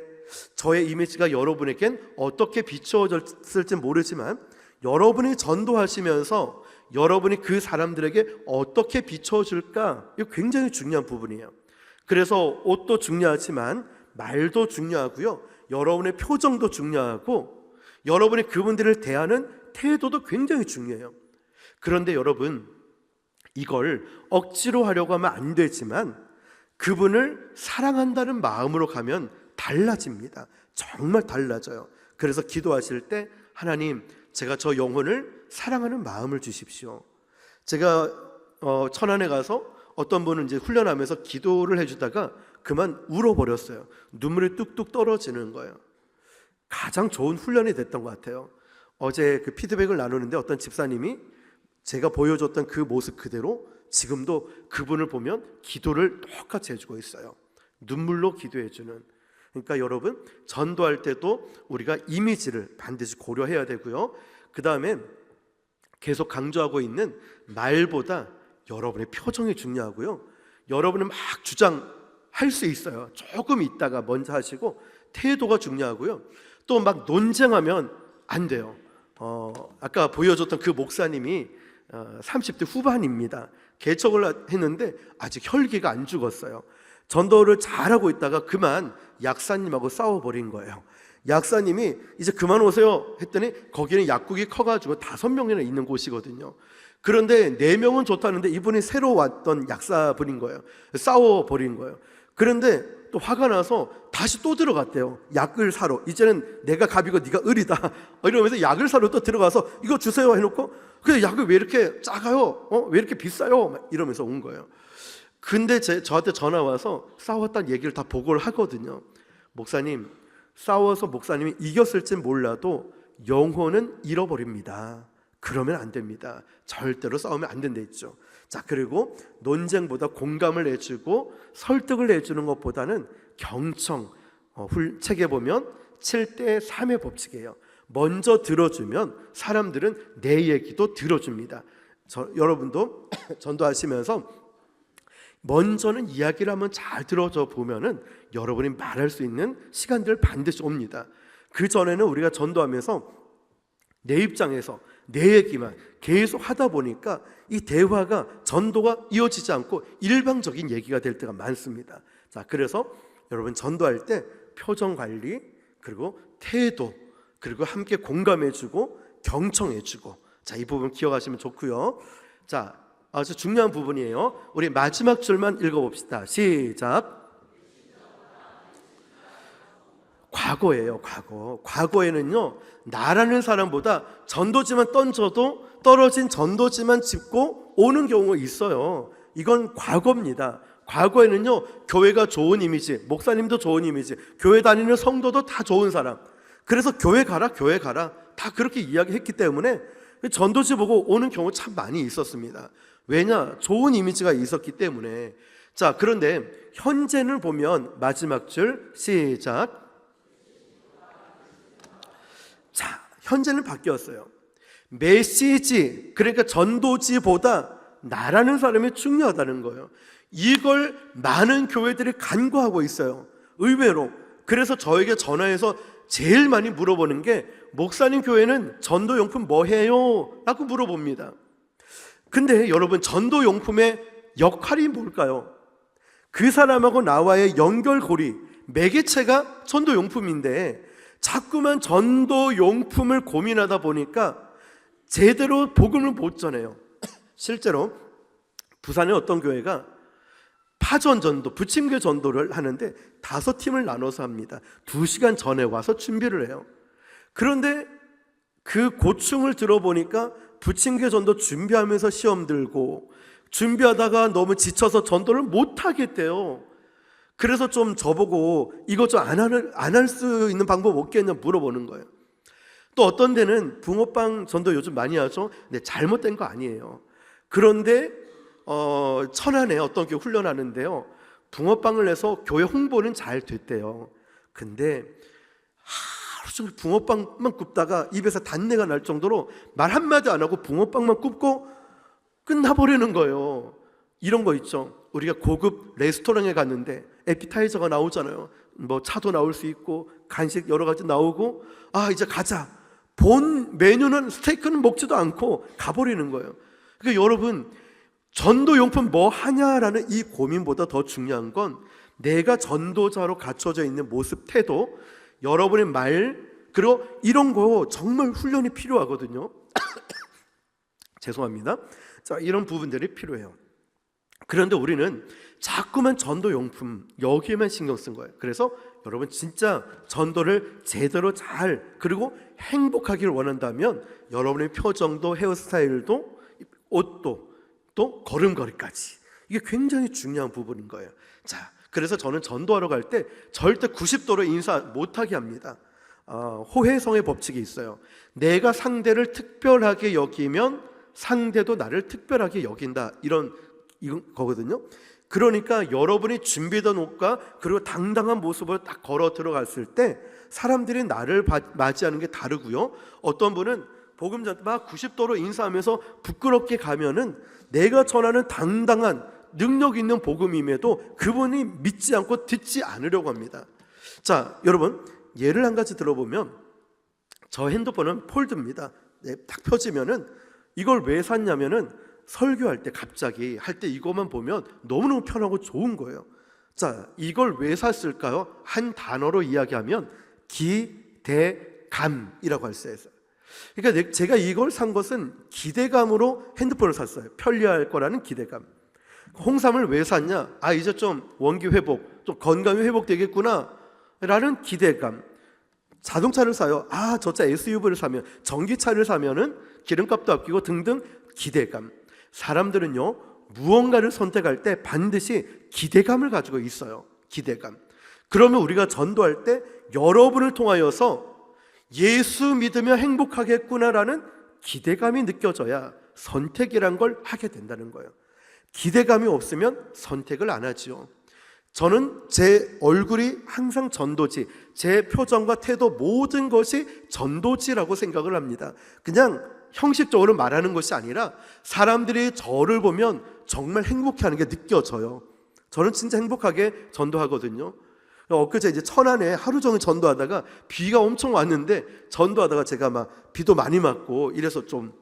저의 이미지가 여러분에겐 어떻게 비추어졌을지 모르지만 여러분이 전도하시면서 여러분이 그 사람들에게 어떻게 비춰줄까, 이거 굉장히 중요한 부분이에요. 그래서 옷도 중요하지만 말도 중요하고요, 여러분의 표정도 중요하고 여러분이 그분들을 대하는 태도도 굉장히 중요해요. 그런데 여러분, 이걸 억지로 하려고 하면 안 되지만 그분을 사랑한다는 마음으로 가면 달라집니다. 정말 달라져요. 그래서 기도하실 때 하나님, 제가 저 영혼을 사랑하는 마음을 주십시오. 제가 천안에 가서 어떤 분은 이제 훈련하면서 기도를 해주다가 그만 울어버렸어요. 눈물이 뚝뚝 떨어지는 거예요. 가장 좋은 훈련이 됐던 것 같아요. 어제 그 피드백을 나누는데 어떤 집사님이 제가 보여줬던 그 모습 그대로 지금도 그분을 보면 기도를 똑같이 해주고 있어요. 눈물로 기도해주는. 그러니까 여러분, 전도할 때도 우리가 이미지를 반드시 고려해야 되고요, 그 다음에 계속 강조하고 있는 말보다 여러분의 표정이 중요하고요, 여러분은 막 주장할 수 있어요. 조금 있다가 먼저 하시고 태도가 중요하고요, 또 막 논쟁하면 안 돼요. 아까 보여줬던 그 목사님이 30대 후반입니다. 개척을 했는데 아직 혈기가 안 죽었어요. 전도를 잘하고 있다가 그만 약사님하고 싸워버린 거예요. 약사님이 이제 그만 오세요 했더니 거기는 약국이 커가지고 5명이나 있는 곳이거든요. 그런데 4명은 좋다는데 이분이 새로 왔던 약사분인 거예요. 싸워버린 거예요. 그런데 또 화가 나서 다시 또 들어갔대요. 약을 사러. 이제는 내가 갑이고 네가 을이다 이러면서 약을 사러 또 들어가서 이거 주세요 해놓고, 근데 약이 왜 이렇게 작아요? 왜 이렇게 비싸요? 이러면서 온 거예요. 근데 저한테 전화 와서 싸웠다는 얘기를 다 보고를 하거든요. 목사님, 싸워서 목사님이 이겼을진 몰라도 영혼은 잃어버립니다. 그러면 안 됩니다. 절대로 싸우면 안 된다 했죠. 자, 그리고 논쟁보다 공감을 해주고 설득을 해주는 것보다는 경청, 책에 보면 7대 3의 법칙이에요. 먼저 들어주면 사람들은 내 얘기도 들어줍니다. 여러분도 전도하시면서 먼저는 이야기를 한번 잘 들어줘 보면은 여러분이 말할 수 있는 시간들 반드시 옵니다. 그 전에는 우리가 전도하면서 내 입장에서 내 얘기만 계속 하다 보니까 이 대화가 전도가 이어지지 않고 일방적인 얘기가 될 때가 많습니다. 자, 그래서 여러분 전도할 때 표정 관리, 그리고 태도, 그리고 함께 공감해주고 경청해주고, 자, 이 부분 기억하시면 좋고요. 자, 아주 중요한 부분이에요. 우리 마지막 줄만 읽어봅시다. 시작. 과거예요. 과거에는요, 나라는 사람보다 전도지만 던져도 떨어진 전도지만 짚고 오는 경우가 있어요. 이건 과거입니다. 과거에는요, 교회가 좋은 이미지, 목사님도 좋은 이미지, 교회 다니는 성도도 다 좋은 사람, 그래서 교회 가라 다 그렇게 이야기했기 때문에 전도지 보고 오는 경우 참 많이 있었습니다. 왜냐? 좋은 이미지가 있었기 때문에. 자, 그런데 현재는 보면 마지막 줄 시작. 자, 현재는 바뀌었어요. 메시지, 그러니까 전도지보다 나라는 사람이 중요하다는 거예요. 이걸 많은 교회들이 간과하고 있어요, 의외로. 그래서 저에게 전화해서 제일 많이 물어보는 게, 목사님 교회는 전도용품 뭐 해요? 라고 물어봅니다. 근데 여러분, 전도용품의 역할이 뭘까요? 그 사람하고 나와의 연결고리, 매개체가 전도용품인데 자꾸만 전도용품을 고민하다 보니까 제대로 복음을 못 전해요. 실제로 부산의 어떤 교회가 파전 전도, 부침개 전도를 하는데 5팀을 나눠서 합니다. 2시간 전에 와서 준비를 해요. 그런데 그 고충을 들어보니까 부침개 전도 준비하면서 시험 들고, 준비하다가 너무 지쳐서 전도를 못 하겠대요. 그래서 좀 저보고 이것 좀 안 할 수 있는 방법 없겠냐 물어보는 거예요. 또 어떤 데는 붕어빵 전도 요즘 많이 하죠. 근데 잘못된 거 아니에요. 그런데 천안에 어떤 교회 훈련하는데요, 붕어빵을 내서 교회 홍보는 잘 됐대요. 근데 하루 종일 붕어빵만 굽다가 입에서 단내가 날 정도로 말 한마디 안 하고 붕어빵만 굽고 끝나버리는 거예요. 이런 거 있죠. 우리가 고급 레스토랑에 갔는데 에피타이저가 나오잖아요. 뭐 차도 나올 수 있고 간식 여러 가지 나오고, 아, 이제 가자. 본 메뉴는 스테이크는 먹지도 않고 가버리는 거예요. 그러니까 여러분, 전도용품 뭐 하냐라는 이 고민보다 더 중요한 건 내가 전도자로 갖춰져 있는 모습, 태도, 여러분의 말, 그리고 이런 거 정말 훈련이 필요하거든요. 죄송합니다. 자, 이런 부분들이 필요해요. 그런데 우리는 자꾸만 전도용품 여기에만 신경 쓴 거예요. 그래서 여러분, 진짜 전도를 제대로 잘, 그리고 행복하기를 원한다면 여러분의 표정도, 헤어스타일도, 옷도, 또 걸음걸이까지, 이게 굉장히 중요한 부분인 거예요. 자, 그래서 저는 전도하러 갈 때 절대 90도로 인사 못하게 합니다. 호혜성의 법칙이 있어요. 내가 상대를 특별하게 여기면 상대도 나를 특별하게 여긴다, 이런 거거든요. 그러니까 여러분이 준비된 옷과 그리고 당당한 모습으로 딱 걸어 들어갔을 때 사람들이 나를 맞이하는 게 다르고요. 어떤 분은 복음 전때 막 90도로 인사하면서 부끄럽게 가면은 내가 전하는 당당한 능력 있는 복음임에도 그분이 믿지 않고 듣지 않으려고 합니다. 자, 여러분, 예를 한 가지 들어보면, 저 핸드폰은 폴드입니다. 딱 펴지면은, 이걸 왜 샀냐면은 설교할 때 갑자기 할 때 이것만 보면 너무너무 편하고 좋은 거예요. 자, 이걸 왜 샀을까요? 한 단어로 이야기하면 기대감이라고 할 수 있어요. 그러니까 제가 이걸 산 것은 기대감으로 핸드폰을 샀어요. 편리할 거라는 기대감. 홍삼을 왜 샀냐? 아, 이제 좀 원기 회복, 좀 건강이 회복되겠구나 라는 기대감. 자동차를 사요. 아, 저차 SUV를 사면, 전기차를 사면은 기름값도 아끼고 등등, 기대감. 사람들은요, 무언가를 선택할 때 반드시 기대감을 가지고 있어요. 기대감. 그러면 우리가 전도할 때 여러분을 통하여서 예수 믿으면 행복하겠구나라는 기대감이 느껴져야 선택이란 걸 하게 된다는 거예요. 기대감이 없으면 선택을 안 하지요. 저는 제 얼굴이 항상 전도지, 제 표정과 태도 모든 것이 전도지라고 생각을 합니다. 그냥 형식적으로 말하는 것이 아니라 사람들이 저를 보면 정말 행복해하는 게 느껴져요. 저는 진짜 행복하게 전도하거든요. 엊그제 이제 천안에 하루 종일 전도하다가 비가 엄청 왔는데, 전도하다가 제가 막 비도 많이 맞고 이래서 좀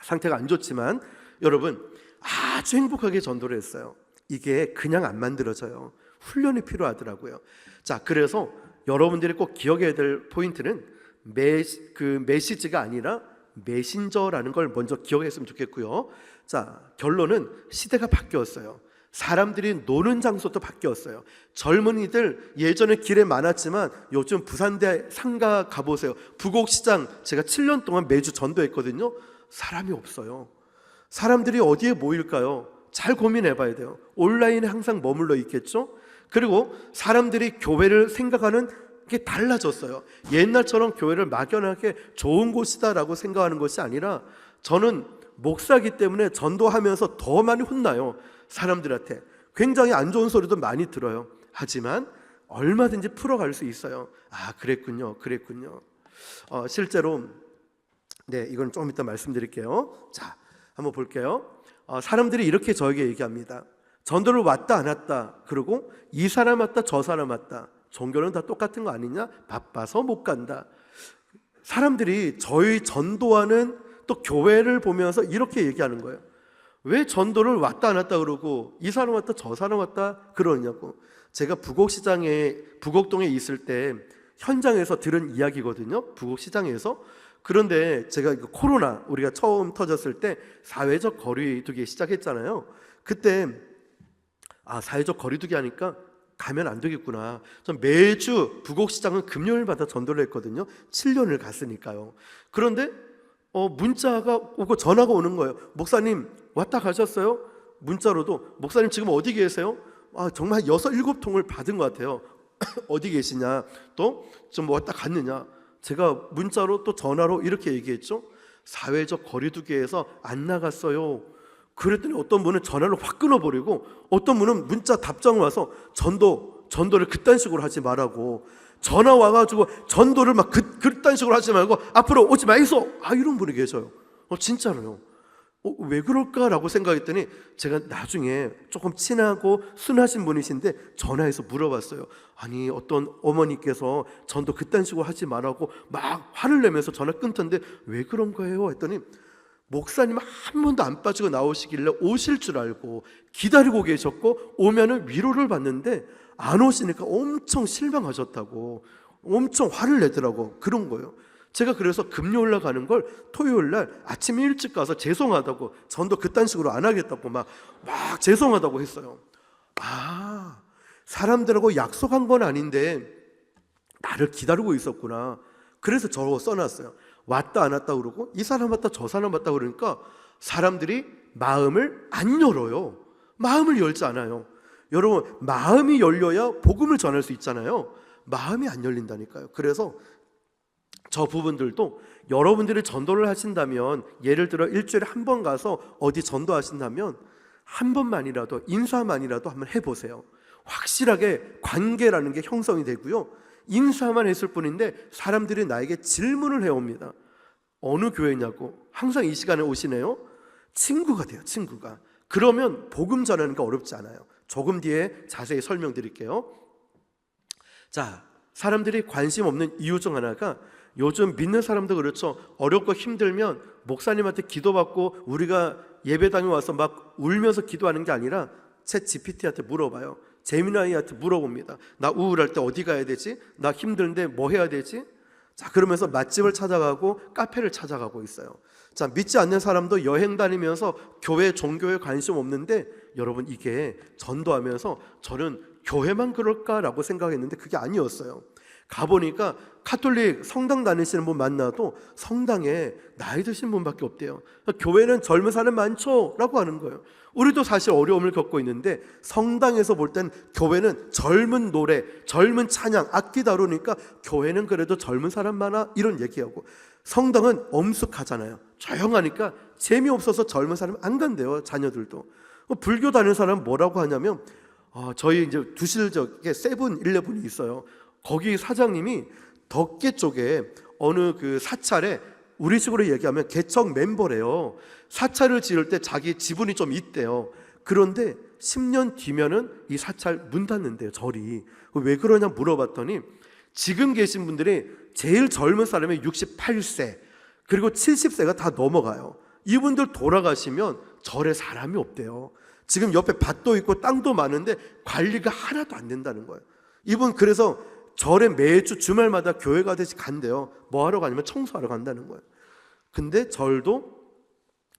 상태가 안 좋지만 여러분, 아주 행복하게 전도를 했어요. 이게 그냥 안 만들어져요. 훈련이 필요하더라고요. 자, 그래서 여러분들이 꼭 기억해야 될 포인트는 메시지가 아니라 메신저라는 걸 먼저 기억했으면 좋겠고요. 자, 결론은 시대가 바뀌었어요. 사람들이 노는 장소도 바뀌었어요. 젊은이들 예전에 길에 많았지만 요즘 부산대 상가 가보세요. 부곡시장 제가 7년 동안 매주 전도했거든요. 사람이 없어요. 사람들이 어디에 모일까요? 잘 고민해 봐야 돼요. 온라인에 항상 머물러 있겠죠? 그리고 사람들이 교회를 생각하는 게 달라졌어요. 옛날처럼 교회를 막연하게 좋은 곳이다라고 생각하는 것이 아니라, 저는 목사기 때문에 전도하면서 더 많이 혼나요. 사람들한테 굉장히 안 좋은 소리도 많이 들어요. 하지만 얼마든지 풀어갈 수 있어요. 아, 그랬군요. 실제로 이건 조금 이따 말씀드릴게요. 자, 한번 볼게요. 사람들이 이렇게 저에게 얘기합니다. 전도를 왔다 안 왔다, 그리고 이 사람 왔다 저 사람 왔다, 종교는 다 똑같은 거 아니냐, 바빠서 못 간다. 사람들이 저희 전도하는 또 교회를 보면서 이렇게 얘기하는 거예요. 왜 전도를 왔다 안 왔다 그러고 이 사람 왔다 저 사람 왔다 그러냐고. 제가 부곡동에 있을 때 현장에서 들은 이야기거든요. 부곡시장에서. 그런데 제가 코로나 우리가 처음 터졌을 때 사회적 거리두기 시작했잖아요. 그때 사회적 거리두기 하니까 가면 안 되겠구나. 전 매주 부곡시장은 금요일마다 전도를 했거든요. 7년을 갔으니까요. 그런데 문자가 오고 전화가 오는 거예요. 목사님 왔다 가셨어요? 문자로도 목사님 지금 어디 계세요? 정말 6, 7통을 받은 것 같아요. 어디 계시냐, 또 좀 왔다 갔느냐. 제가 문자로 또 전화로 이렇게 얘기했죠. 사회적 거리두기에서 안 나갔어요. 그랬더니 어떤 분은 전화를 확 끊어버리고, 어떤 분은 문자 답장 와서 전도를 그딴 식으로 하지 말라고, 전화 와가지고 전도를 막 그딴 식으로 하지 말고 앞으로 오지 마이소, 이런 분이 계셔요. 진짜로요. 왜 그럴까라고 생각했더니 제가 나중에 조금 친하고 순하신 분이신데 전화해서 물어봤어요. 아니, 어떤 어머니께서 전도 그딴 식으로 하지 말라고 막 화를 내면서 전화 끊던데 왜 그런 거예요? 했더니 목사님 한 번도 안 빠지고 나오시길래 오실 줄 알고 기다리고 계셨고, 오면은 위로를 받는데 안 오시니까 엄청 실망하셨다고, 엄청 화를 내더라고. 그런 거예요. 제가 그래서 금요일날 가는 걸 토요일날 아침 일찍 가서 죄송하다고, 전도 그딴 식으로 안 하겠다고 막 죄송하다고 했어요. 사람들하고 약속한 건 아닌데 나를 기다리고 있었구나. 그래서 저거 써놨어요. 왔다 안 왔다 그러고 이 사람 왔다 저 사람 왔다 그러니까 사람들이 마음을 안 열어요. 마음을 열지 않아요. 여러분, 마음이 열려야 복음을 전할 수 있잖아요. 마음이 안 열린다니까요. 그래서 저 부분들도 여러분들이 전도를 하신다면, 예를 들어 일주일에 한 번 가서 어디 전도하신다면 한 번만이라도, 인사만이라도 한번 해보세요. 확실하게 관계라는 게 형성이 되고요. 인사만 했을 뿐인데 사람들이 나에게 질문을 해옵니다. 어느 교회냐고. 항상 이 시간에 오시네요. 친구가 돼요. 친구가. 그러면 복음 전하는 게 어렵지 않아요. 조금 뒤에 자세히 설명드릴게요. 자, 사람들이 관심 없는 이유 중 하나가, 요즘 믿는 사람도 그렇죠. 어렵고 힘들면 목사님한테 기도받고 우리가 예배당에 와서 막 울면서 기도하는 게 아니라 챗 GPT한테 물어봐요. 제미나이한테 물어봅니다. 나 우울할 때 어디 가야 되지? 나 힘든데 뭐 해야 되지? 자, 그러면서 맛집을 찾아가고 카페를 찾아가고 있어요. 자, 믿지 않는 사람도 여행 다니면서 교회, 종교에 관심 없는데, 여러분, 이게 전도하면서 저는 교회만 그럴까라고 생각했는데 그게 아니었어요. 가보니까 카톨릭 성당 다니시는 분 만나도 성당에 나이 드신 분밖에 없대요. 교회는 젊은 사람 많죠? 라고 하는 거예요. 우리도 사실 어려움을 겪고 있는데 성당에서 볼 땐 교회는 젊은 노래, 젊은 찬양, 악기 다루니까 교회는 그래도 젊은 사람 많아, 이런 얘기하고, 성당은 엄숙하잖아요. 조용하니까 재미없어서 젊은 사람 안 간대요. 자녀들도. 불교 다니는 사람은 뭐라고 하냐면 저희 이제 두실적에 세븐일레븐이 있어요. 거기 사장님이 덕계 쪽에 어느 그 사찰에 우리식으로 얘기하면 개척 멤버래요. 사찰을 지을 때 자기 지분이 좀 있대요. 그런데 10년 뒤면은 이 사찰 문 닫는데요, 절이. 왜 그러냐 물어봤더니 지금 계신 분들이 제일 젊은 사람이 68세 그리고 70세가 다 넘어가요. 이분들 돌아가시면 절에 사람이 없대요. 지금 옆에 밭도 있고 땅도 많은데 관리가 하나도 안 된다는 거예요. 이분 그래서 절에 매주 주말마다 교회 가듯이 간대요. 뭐 하러 가냐면 청소하러 간다는 거예요. 근데 절도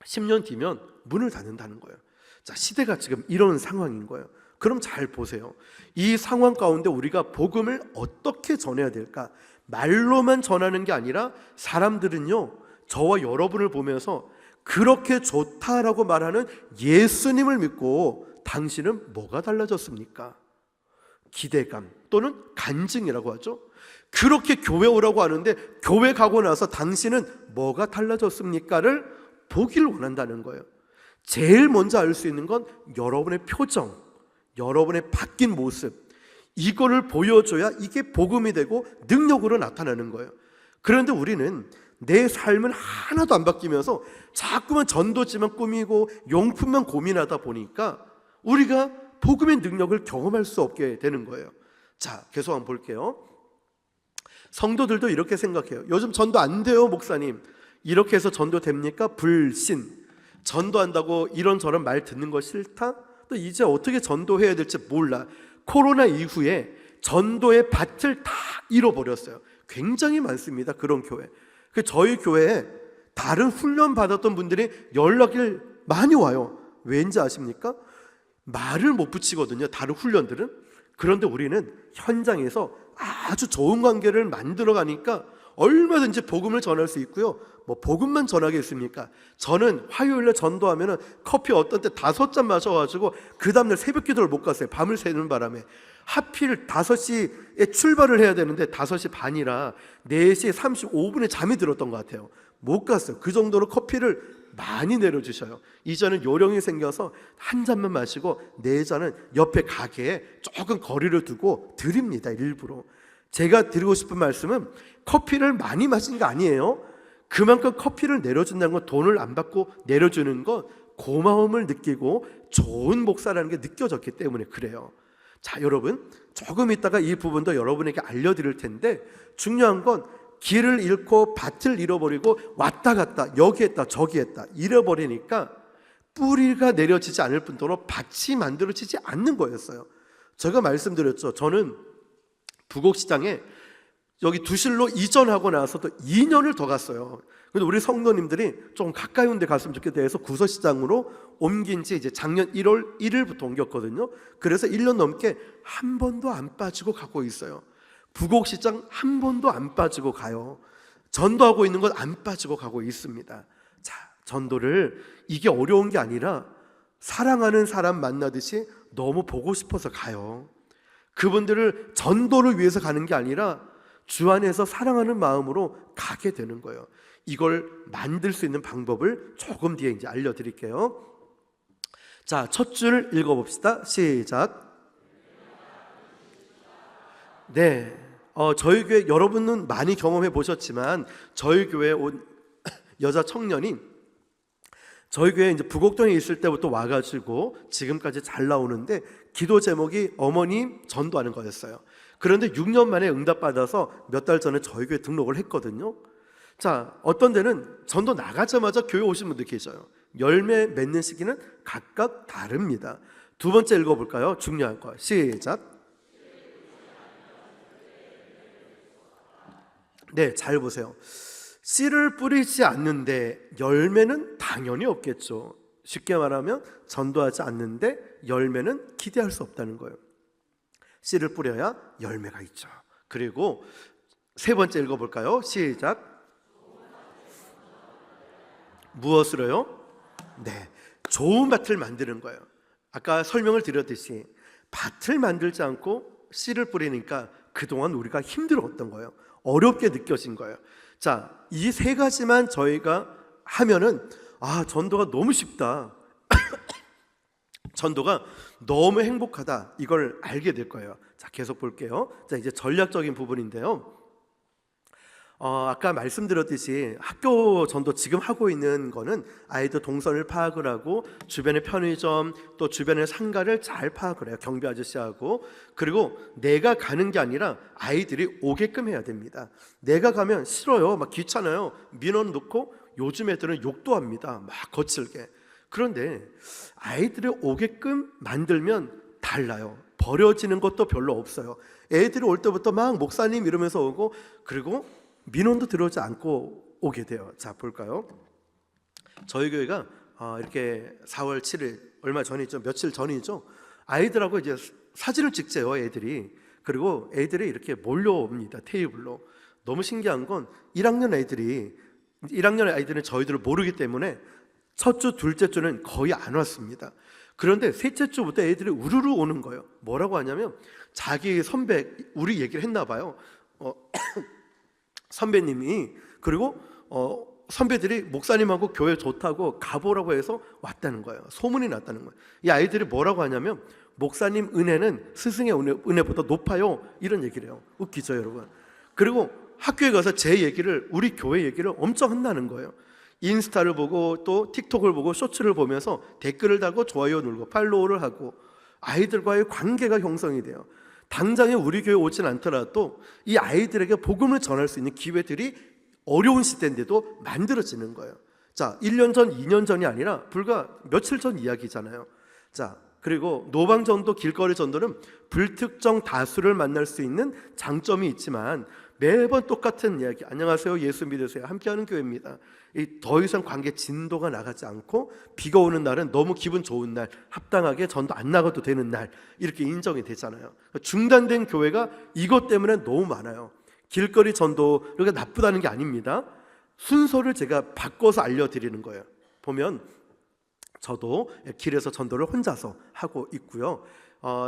10년 뒤면 문을 닫는다는 거예요. 자, 시대가 지금 이런 상황인 거예요. 그럼 잘 보세요. 이 상황 가운데 우리가 복음을 어떻게 전해야 될까? 말로만 전하는 게 아니라 사람들은요, 저와 여러분을 보면서 그렇게 좋다라고 말하는 예수님을 믿고 당신은 뭐가 달라졌습니까? 기대감 또는 간증이라고 하죠. 그렇게 교회 오라고 하는데 교회 가고 나서 당신은 뭐가 달라졌습니까를 보기를 원한다는 거예요. 제일 먼저 알 수 있는 건 여러분의 표정, 여러분의 바뀐 모습, 이거를 보여줘야 이게 복음이 되고 능력으로 나타나는 거예요. 그런데 우리는 내 삶은 하나도 안 바뀌면서 자꾸만 전도지만 꾸미고 용품만 고민하다 보니까 우리가 복음의 능력을 경험할 수 없게 되는 거예요. 자, 계속 한번 볼게요. 성도들도 이렇게 생각해요. 요즘 전도 안 돼요, 목사님. 이렇게 해서 전도 됩니까? 불신. 전도한다고 이런저런 말 듣는 거 싫다? 또 이제 어떻게 전도해야 될지 몰라. 코로나 이후에 전도의 밭을 다 잃어버렸어요. 굉장히 많습니다, 그런 교회. 저희 교회에 다른 훈련 받았던 분들이 연락이 많이 와요. 왠지 아십니까? 말을 못 붙이거든요, 다른 훈련들은. 그런데 우리는 현장에서 아주 좋은 관계를 만들어 가니까 얼마든지 복음을 전할 수 있고요. 뭐 복음만 전하겠습니까? 저는 화요일에 전도하면 커피 어떤 때 5잔 마셔가지고 그 다음날 새벽 기도를 못 갔어요. 밤을 새는 바람에. 하필 5시에 출발을 해야 되는데 5시 반이라 4시 35분에 잠이 들었던 것 같아요. 못 갔어요. 그 정도로 커피를 많이 내려주셔요. 이제는 요령이 생겨서 한 잔만 마시고 4잔은 옆에 가게에 조금 거리를 두고 드립니다, 일부러. 제가 드리고 싶은 말씀은 커피를 많이 마신 게 아니에요. 그만큼 커피를 내려준다는 건 돈을 안 받고 내려주는 건 고마움을 느끼고 좋은 목사라는 게 느껴졌기 때문에 그래요. 자, 여러분, 조금 있다가 이 부분도 여러분에게 알려드릴 텐데 중요한 건 길을 잃고 밭을 잃어버리고 왔다 갔다 여기 했다 저기 했다 잃어버리니까 뿌리가 내려지지 않을 뿐더러 밭이 만들어지지 않는 거였어요. 제가 말씀드렸죠. 저는 부곡시장에 여기 두실로 이전하고 나서도 2년을 더 갔어요. 근데 우리 성도님들이 좀 가까이 온 데 갔으면 좋겠다 해서 구서시장으로 옮긴 지 이제 작년 1월 1일부터 옮겼거든요. 그래서 1년 넘게 한 번도 안 빠지고 가고 있어요. 부곡시장 한 번도 안 빠지고 가요. 전도하고 있는 건 안 빠지고 가고 있습니다. 자, 전도를 이게 어려운 게 아니라 사랑하는 사람 만나듯이 너무 보고 싶어서 가요. 그분들을 전도를 위해서 가는 게 아니라 주 안에서 사랑하는 마음으로 가게 되는 거예요. 이걸 만들 수 있는 방법을 조금 뒤에 이제 알려드릴게요. 자, 첫 줄 읽어봅시다. 시작. 네, 저희 교회 여러분은 많이 경험해 보셨지만 저희 교회에 온 여자 청년이 저희 교회 이제 부곡동에 있을 때부터 와가지고 지금까지 잘 나오는데 기도 제목이 어머님 전도하는 거였어요. 그런데 6년 만에 응답받아서 몇 달 전에 저희 교회 등록을 했거든요. 자, 어떤 데는 전도 나가자마자 교회 오신 분들 계셔요. 열매 맺는 시기는 각각 다릅니다. 두 번째 읽어볼까요? 중요한 거. 시작. 네, 잘 보세요. 씨를 뿌리지 않는데 열매는 당연히 없겠죠. 쉽게 말하면 전도하지 않는데 열매는 기대할 수 없다는 거예요. 씨를 뿌려야 열매가 있죠. 그리고 세 번째 읽어볼까요? 시작. 무엇으로요? 네, 좋은 밭을 만드는 거예요. 아까 설명을 드렸듯이 밭을 만들지 않고 씨를 뿌리니까 그동안 우리가 힘들었던 거예요. 어렵게 느껴진 거예요. 자, 이 세 가지만 저희가 하면은 전도가 너무 쉽다. 전도가 너무 행복하다, 이걸 알게 될 거예요. 자, 계속 볼게요. 자, 이제 전략적인 부분인데요. 아까 말씀드렸듯이 학교 전도 지금 하고 있는 거는 아이들 동선을 파악을 하고 주변의 편의점 또 주변의 상가를 잘 파악을 해요. 경비 아저씨하고. 그리고 내가 가는 게 아니라 아이들이 오게끔 해야 됩니다. 내가 가면 싫어요, 막 귀찮아요, 민원 넣고. 요즘 애들은 욕도 합니다, 막 거칠게. 그런데 아이들이 오게끔 만들면 달라요. 버려지는 것도 별로 없어요. 애들이 올 때부터 막 목사님 이러면서 오고, 그리고 민원도 들어오지 않고 오게 돼요. 자, 볼까요? 저희 교회가 이렇게 4월 7일 얼마 전이죠, 며칠 전이죠, 아이들하고 이제 사진을 찍재요, 애들이. 그리고 애들이 이렇게 몰려옵니다, 테이블로. 너무 신기한 건 1학년 아이들은 저희들을 모르기 때문에 첫 주, 둘째 주는 거의 안 왔습니다. 그런데 셋째 주부터 애들이 우르르 오는 거예요. 뭐라고 하냐면 자기 선배, 우리 얘기를 했나 봐요. 선배님이. 그리고 선배들이 목사님하고 교회 좋다고 가보라고 해서 왔다는 거예요. 소문이 났다는 거예요. 이 아이들이 뭐라고 하냐면 목사님 은혜는 스승의 은혜보다 높아요, 이런 얘기를 해요. 웃기죠, 여러분? 그리고 학교에 가서 제 얘기를, 우리 교회 얘기를 엄청 한다는 거예요. 인스타를 보고 또 틱톡을 보고 쇼츠를 보면서 댓글을 달고 좋아요 누르고 팔로우를 하고 아이들과의 관계가 형성이 돼요. 당장에 우리 교회 오진 않더라도 이 아이들에게 복음을 전할 수 있는 기회들이 어려운 시대인데도 만들어지는 거예요. 자, 1년 전, 2년 전이 아니라 불과 며칠 전 이야기잖아요. 자, 그리고 노방전도, 길거리 전도는 불특정 다수를 만날 수 있는 장점이 있지만 매번 똑같은 이야기, 안녕하세요, 예수 믿으세요, 함께하는 교회입니다. 더 이상 관계 진도가 나가지 않고 비가 오는 날은 너무 기분 좋은 날, 합당하게 전도 안 나가도 되는 날, 이렇게 인정이 되잖아요. 중단된 교회가 이것 때문에 너무 많아요. 길거리 전도가 나쁘다는 게 아닙니다. 순서를 제가 바꿔서 알려드리는 거예요. 보면 저도 길에서 전도를 혼자서 하고 있고요.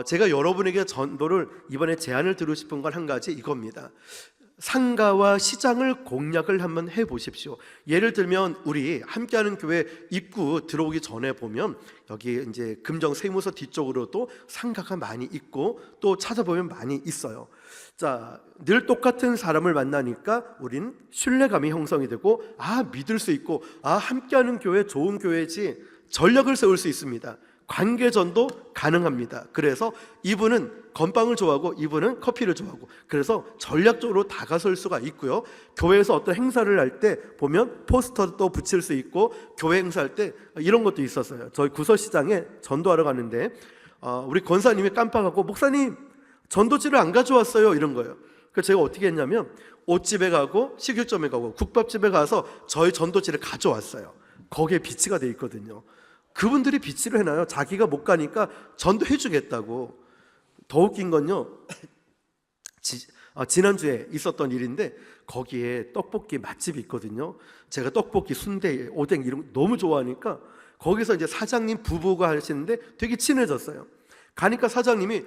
제가 여러분에게 전도를 이번에 제안을 드리고 싶은 건 한 가지, 이겁니다. 상가와 시장을 공략을 한번 해보십시오. 예를 들면 우리 함께하는 교회 입구 들어오기 전에 보면 여기 이제 금정 세무서 뒤쪽으로도 상가가 많이 있고 또 찾아보면 많이 있어요. 자, 늘 똑같은 사람을 만나니까 우린 신뢰감이 형성이 되고 믿을 수 있고 함께하는 교회 좋은 교회지, 전략을 세울 수 있습니다. 관계전도 가능합니다. 그래서 이분은 건빵을 좋아하고 이분은 커피를 좋아하고, 그래서 전략적으로 다가설 수가 있고요. 교회에서 어떤 행사를 할 때 보면 포스터도 붙일 수 있고, 교회 행사할 때 이런 것도 있었어요. 저희 구서시장에 전도하러 갔는데 우리 권사님이 깜빡하고 목사님 전도지를 안 가져왔어요, 이런 거예요. 그래서 제가 어떻게 했냐면 옷집에 가고 식육점에 가고 국밥집에 가서 저희 전도지를 가져왔어요. 거기에 비치가 돼 있거든요. 그분들이 비치를 해놔요. 자기가 못 가니까 전도해 주겠다고. 더 웃긴 건요, 지난주에 있었던 일인데 거기에 떡볶이 맛집이 있거든요. 제가 떡볶이, 순대, 오뎅 이런 거 너무 좋아하니까 거기서 이제 사장님 부부가 하시는데 되게 친해졌어요. 가니까 사장님이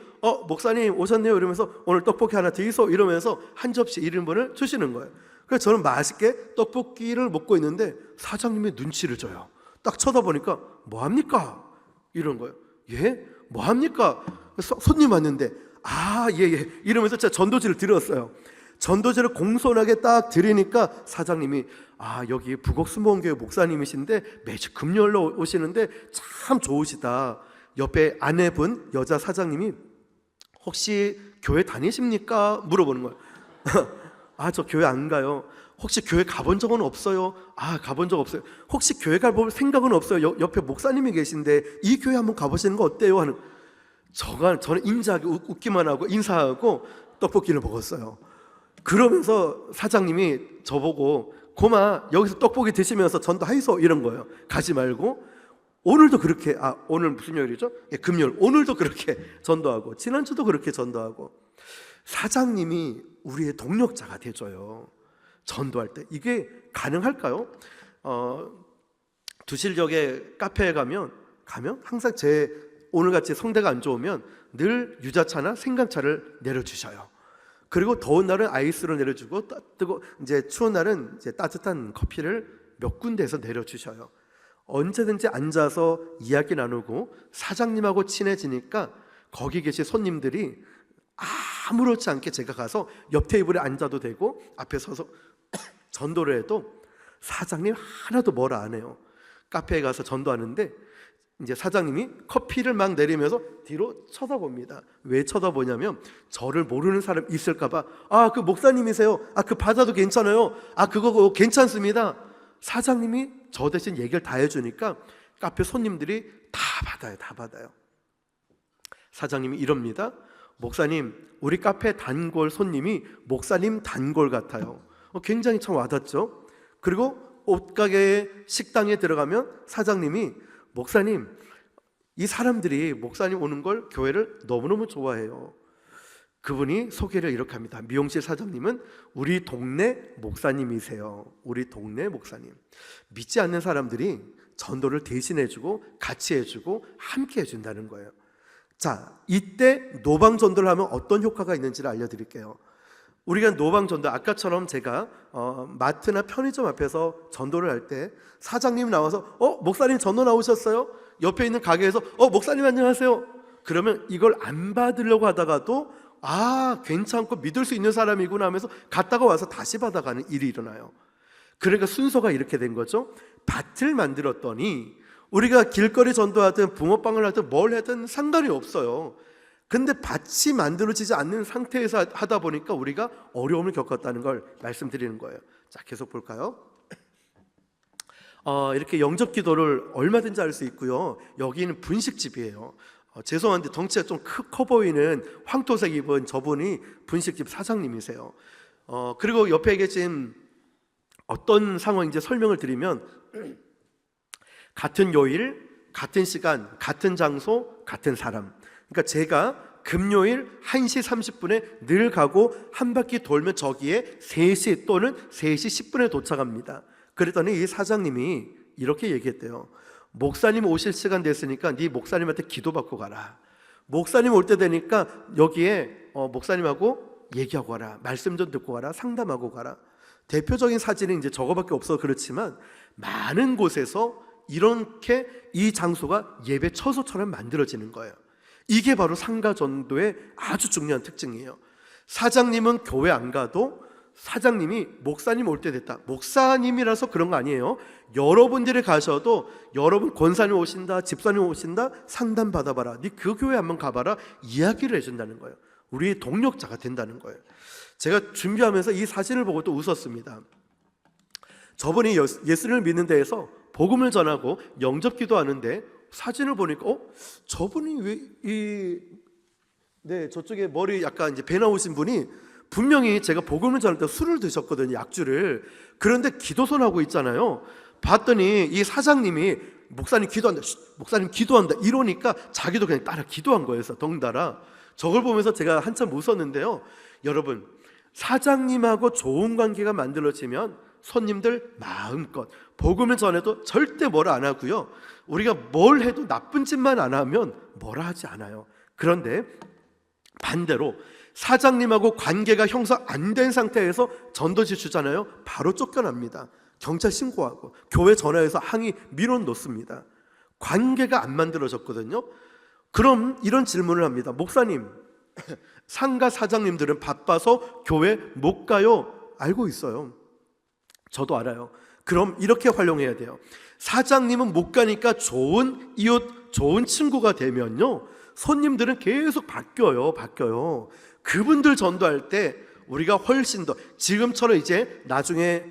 목사님 오셨네요 이러면서 오늘 떡볶이 하나 드이소 이러면서 한 접시 1인분을 주시는 거예요. 그래서 저는 맛있게 떡볶이를 먹고 있는데 사장님이 눈치를 줘요. 딱 쳐다보니까 뭐합니까? 이런 거예요. 예? 뭐합니까? 손님 왔는데 예 이러면서 제가 전도지를 드렸어요. 전도지를 공손하게 딱 드리니까 사장님이 여기 부곡수목원교회 목사님이신데 매주 금요일로 오시는데 참 좋으시다. 옆에 아내분 여자 사장님이 혹시 교회 다니십니까? 물어보는 거예요. 저 교회 안 가요. 혹시 교회 가본 적은 없어요? 가본 적 없어요. 혹시 교회 가볼 생각은 없어요? 옆에 목사님이 계신데 이 교회 한번 가보시는 거 어때요? 하는. 저는 인자하게 웃기만 하고 인사하고 떡볶이를 먹었어요. 그러면서 사장님이 저보고 고마 여기서 떡볶이 드시면서 전도하이소 이런 거예요. 가지 말고. 오늘도 그렇게 오늘 무슨 요일이죠? 금요일. 오늘도 그렇게 전도하고 지난주도 그렇게 전도하고. 사장님이 우리의 동력자가 되줘요. 전도할 때. 이게 가능할까요? 두실역에 카페에 가면 항상 오늘같이 성대가 안 좋으면 늘 유자차나 생강차를 내려주셔요. 그리고 더운 날은 아이스로 내려주고 이제 추운 날은 이제 따뜻한 커피를 몇 군데에서 내려주셔요. 언제든지 앉아서 이야기 나누고 사장님하고 친해지니까 거기 계신 손님들이 아무렇지 않게 제가 가서 옆 테이블에 앉아도 되고 앞에 서서 전도를 해도 사장님 하나도 뭐라 안 해요. 카페에 가서 전도하는데 이제 사장님이 커피를 막 내리면서 뒤로 쳐다봅니다. 왜 쳐다보냐면 저를 모르는 사람 있을까봐. 아, 그 목사님이세요? 아, 그 받아도 괜찮아요? 아, 그거 괜찮습니다. 사장님이 저 대신 얘기를 다 해주니까 카페 손님들이 다 받아요. 사장님이 이럽니다. 목사님, 우리 카페 단골 손님이 목사님 단골 같아요. 굉장히 참 와닿죠. 그리고 옷가게 식당에 들어가면 사장님이 목사님, 이 사람들이 목사님 오는 걸 교회를 너무너무 좋아해요. 그분이 소개를 이렇게 합니다. 미용실 사장님은 우리 동네 목사님이세요. 우리 동네 목사님. 믿지 않는 사람들이 전도를 대신해주고 같이 해주고 함께 해준다는 거예요. 자, 이때 노방 전도를 하면 어떤 효과가 있는지를 알려드릴게요. 우리가 노방 전도, 아까처럼 제가 마트나 편의점 앞에서 전도를 할 때 사장님이 나와서 목사님 전도 나오셨어요? 옆에 있는 가게에서 목사님 안녕하세요. 그러면 이걸 안 받으려고 하다가도 괜찮고 믿을 수 있는 사람이구나 하면서 갔다가 와서 다시 받아가는 일이 일어나요. 그러니까 순서가 이렇게 된 거죠. 밭을 만들었더니 우리가 길거리 전도하든 붕어빵을 하든 뭘 하든 상관이 없어요. 근데 밭이 만들어지지 않는 상태에서 하다 보니까 우리가 어려움을 겪었다는 걸 말씀드리는 거예요. 자, 계속 볼까요? 이렇게 영접 기도를 얼마든지 할 수 있고요. 여기는 분식집이에요. 죄송한데 덩치가 좀 커 보이는 황토색 입은 저분이 분식집 사장님이세요. 그리고 옆에 계신 어떤 상황인지 설명을 드리면 같은 요일, 같은 시간, 같은 장소, 같은 사람. 그러니까 제가 금요일 1시 30분에 늘 가고 한 바퀴 돌면 저기에 3시 또는 3시 10분에 도착합니다. 그랬더니 이 사장님이 이렇게 얘기했대요. 목사님 오실 시간 됐으니까 네 목사님한테 기도받고 가라. 목사님 올 때 되니까 여기에 목사님하고 얘기하고 가라. 말씀 좀 듣고 가라. 상담하고 가라. 대표적인 사진은 이제 저거밖에 없어. 그렇지만 많은 곳에서 이렇게 이 장소가 예배 처소처럼 만들어지는 거예요. 이게 바로 상가전도의 아주 중요한 특징이에요. 사장님은 교회 안 가도 사장님이 목사님 올 때 됐다. 목사님이라서 그런 거 아니에요. 여러분들이 가셔도 여러분 권사님 오신다, 집사님 오신다, 상담 받아봐라. 네 그 교회 한번 가봐라. 이야기를 해준다는 거예요. 우리의 동력자가 된다는 거예요. 제가 준비하면서 이 사진을 보고 또 웃었습니다. 저분이 예수를 믿는 데에서 복음을 전하고 영접기도 하는데 사진을 보니까 저분이 왜 저쪽에 머리 약간 이제 배 나오신 분이 분명히 제가 복음을 전할 때 술을 드셨거든요. 약주를. 그런데 기도선 하고 있잖아요. 봤더니 이 사장님이 목사님 기도한다, 목사님 기도한다 이러니까 자기도 그냥 따라 기도한 거예요. 덩달아. 저걸 보면서 제가 한참 웃었는데요. 여러분, 사장님하고 좋은 관계가 만들어지면 손님들 마음껏 복음을 전해도 절대 뭐라 안 하고요. 우리가 뭘 해도 나쁜 짓만 안 하면 뭐라 하지 않아요. 그런데 반대로 사장님하고 관계가 형성 안 된 상태에서 전도지 주잖아요. 바로 쫓겨납니다. 경찰 신고하고 교회 전화해서 항의 민원 놓습니다. 관계가 안 만들어졌거든요. 그럼 이런 질문을 합니다. 목사님, 상가 사장님들은 바빠서 교회 못 가요. 알고 있어요. 저도 알아요. 그럼 이렇게 활용해야 돼요. 사장님은 못 가니까 좋은 이웃, 좋은 친구가 되면요, 손님들은 계속 바뀌어요. 그분들 전도할 때 우리가 훨씬 더 지금처럼 이제 나중에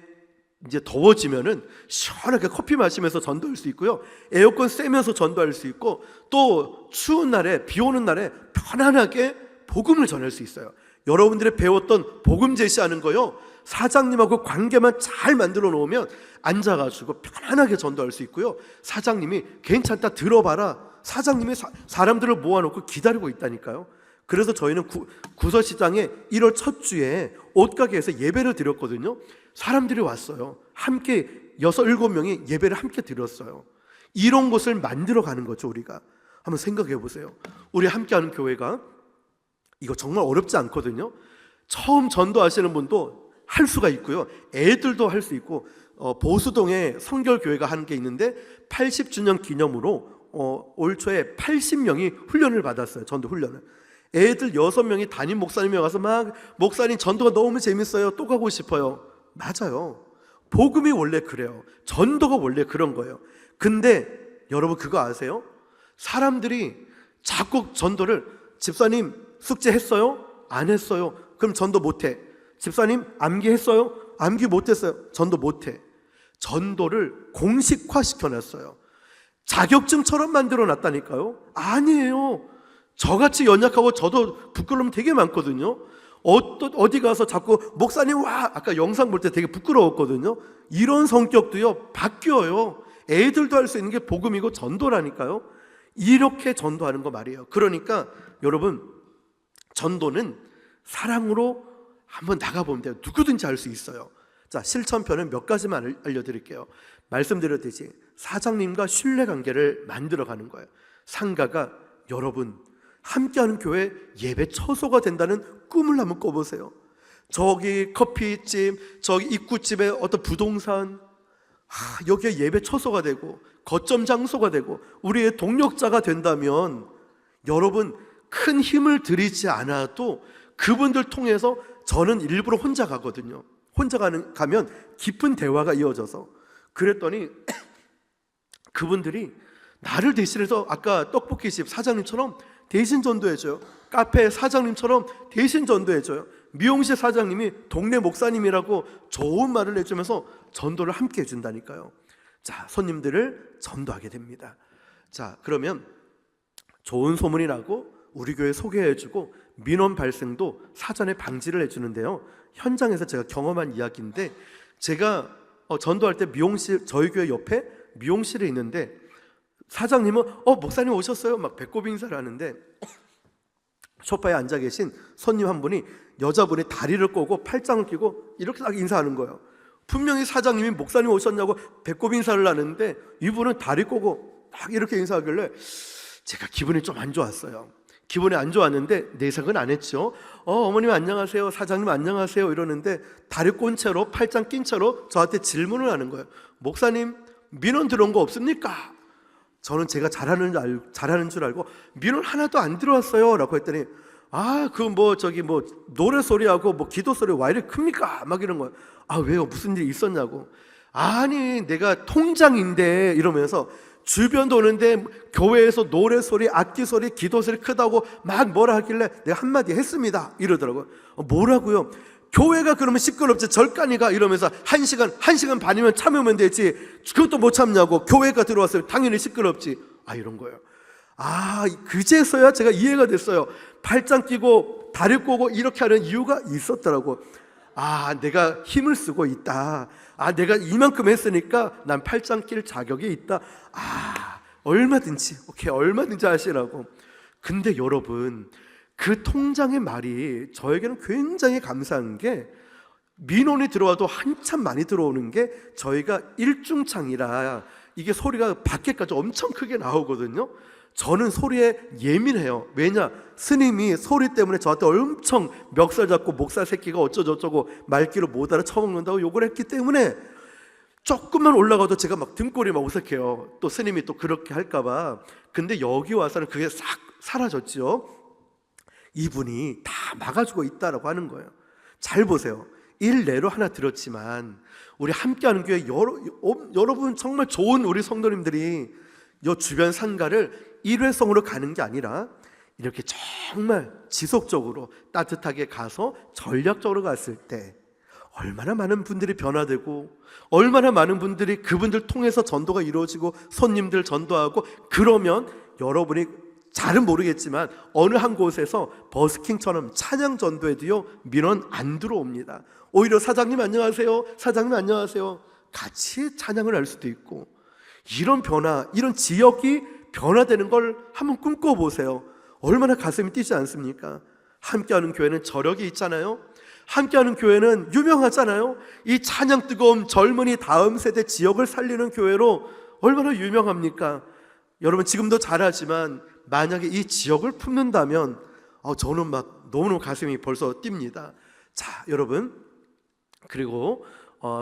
이제 더워지면은 시원하게 커피 마시면서 전도할 수 있고요, 에어컨 쐬면서 전도할 수 있고, 또 추운 날에 비 오는 날에 편안하게 복음을 전할 수 있어요. 여러분들이 배웠던 복음 제시하는 거요, 사장님하고 관계만 잘 만들어 놓으면 앉아가지고 편안하게 전도할 수 있고요, 사장님이 괜찮다 들어봐라, 사장님이 사람들을 모아놓고 기다리고 있다니까요. 그래서 저희는 구서시장에 1월 첫 주에 옷가게에서 예배를 드렸거든요. 사람들이 왔어요. 함께 6, 7명이 예배를 함께 드렸어요. 이런 곳을 만들어가는 거죠. 우리가 한번 생각해 보세요. 우리 함께하는 교회가 이거 정말 어렵지 않거든요. 처음 전도하시는 분도 할 수가 있고요, 애들도 할 수 있고, 보수동에 성결교회가 하는 게 있는데 80주년 기념으로 올 초에 80명이 훈련을 받았어요. 전도 훈련을. 애들 6명이 담임 목사님이 와서 막 목사님 전도가 너무 재밌어요. 또 가고 싶어요. 맞아요. 복음이 원래 그래요. 전도가 원래 그런 거예요. 근데 여러분 그거 아세요? 사람들이 자꾸 전도를 집사님 숙제했어요? 안 했어요? 그럼 전도 못해. 집사님 암기했어요? 암기 못했어요? 전도 못해. 전도를 공식화 시켜놨어요. 자격증처럼 만들어 놨다니까요. 아니에요. 저같이 연약하고 저도 부끄러움 되게 많거든요. 어디 가서 자꾸 목사님 와 아까 영상 볼 때 되게 부끄러웠거든요. 이런 성격도요 바뀌어요. 애들도 할 수 있는 게 복음이고 전도라니까요. 이렇게 전도하는 거 말이에요. 그러니까 여러분 전도는 사랑으로 한번 나가보면 돼요. 누구든지 할 수 있어요. 자, 실천편은 몇 가지만 알려드릴게요. 말씀드렸듯이 사장님과 신뢰관계를 만들어가는 거예요. 상가가 여러분 함께하는 교회 예배 처소가 된다는 꿈을 한번 꿔보세요. 저기 커피집, 저기 입구집에 어떤 부동산, 여기에 예배 처소가 되고 거점 장소가 되고 우리의 동력자가 된다면 여러분 큰 힘을 들이지 않아도 그분들 통해서 저는 일부러 혼자 가거든요. 혼자 가면 깊은 대화가 이어져서 그랬더니 그분들이 나를 대신해서 아까 떡볶이집 사장님처럼 대신 전도해줘요. 카페 사장님처럼 대신 전도해줘요. 미용실 사장님이 동네 목사님이라고 좋은 말을 해주면서 전도를 함께 해준다니까요. 자, 손님들을 전도하게 됩니다. 자, 그러면 좋은 소문이 나고 우리 교회 소개해주고 민원 발생도 사전에 방지를 해주는데요. 현장에서 제가 경험한 이야기인데 제가 전도할 때 미용실 저희 교회 옆에 미용실에 있는데 사장님은 목사님 오셨어요? 막 배꼽 인사를 하는데 소파에 앉아 계신 손님 한 분이 여자분이 다리를 꼬고 팔짱을 끼고 이렇게 딱 인사하는 거예요. 분명히 사장님이 목사님 오셨냐고 배꼽 인사를 하는데 이분은 다리 꼬고 딱 이렇게 인사하길래 제가 기분이 좀 안 좋았어요. 기분이 안 좋았는데 내색은 안 했죠. 어머님 안녕하세요, 사장님 안녕하세요 이러는데 다리 꼰 채로 팔짱 낀 채로 저한테 질문을 하는 거예요. 목사님 민원 들어온 거 없습니까? 저는 제가 잘하는 줄 알고 민원 하나도 안 들어왔어요 라고 했더니 노래 소리하고 기도 소리 와 이렇게 큽니까? 막 이런 거예요. 왜요? 무슨 일이 있었냐고. 아니 내가 통장인데 이러면서 주변 도는데 교회에서 노래 소리, 악기 소리, 기도 소리 크다고 막 뭐라 하길래 내가 한마디 했습니다 이러더라고요. 뭐라고요? 교회가 그러면 시끄럽지 절간이가 이러면서 1시간 반이면 참으면 되지 그것도 못 참냐고. 교회가 들어왔어요. 당연히 시끄럽지. 이런 거예요. 그제서야 제가 이해가 됐어요. 팔짱 끼고 다리 꼬고 이렇게 하는 이유가 있었더라고. 내가 힘을 쓰고 있다. 내가 이만큼 했으니까 난 팔짱 낄 자격이 있다. 얼마든지 하시라고. 근데 여러분 그 통장의 말이 저에게는 굉장히 감사한 게 민원이 들어와도 한참 많이 들어오는 게 저희가 일중창이라 이게 소리가 밖에까지 엄청 크게 나오거든요. 저는 소리에 예민해요. 왜냐? 스님이 소리 때문에 저한테 엄청 멱살 잡고 목사 새끼가 어쩌고저쩌고 말귀를 못 알아 처먹는다고 욕을 했기 때문에 조금만 올라가도 제가 막 등골이 막 어색해요. 또 스님이 또 그렇게 할까봐. 근데 여기 와서는 그게 싹 사라졌죠. 이분이 다 막아주고 있다라고 하는 거예요. 잘 보세요. 일례로 하나 들었지만 우리 함께하는 교회 여러분 정말 좋은 우리 성도님들이 이 주변 상가를 일회성으로 가는 게 아니라 이렇게 정말 지속적으로 따뜻하게 가서 전략적으로 갔을 때 얼마나 많은 분들이 변화되고 얼마나 많은 분들이 그분들 통해서 전도가 이루어지고 손님들 전도하고 그러면 여러분이 잘은 모르겠지만 어느 한 곳에서 버스킹처럼 찬양 전도에도요 민원 안 들어옵니다. 오히려 사장님 안녕하세요, 사장님 안녕하세요 같이 찬양을 할 수도 있고 이런 변화, 이런 지역이 변화되는 걸 한번 꿈꿔보세요. 얼마나 가슴이 뛰지 않습니까? 함께하는 교회는 저력이 있잖아요. 함께하는 교회는 유명하잖아요. 이 찬양 뜨거움 젊은이 다음 세대 지역을 살리는 교회로 얼마나 유명합니까? 여러분 지금도 잘하지만 만약에 이 지역을 품는다면 저는 막 너무너무 가슴이 벌써 뜁니다. 자, 여러분 그리고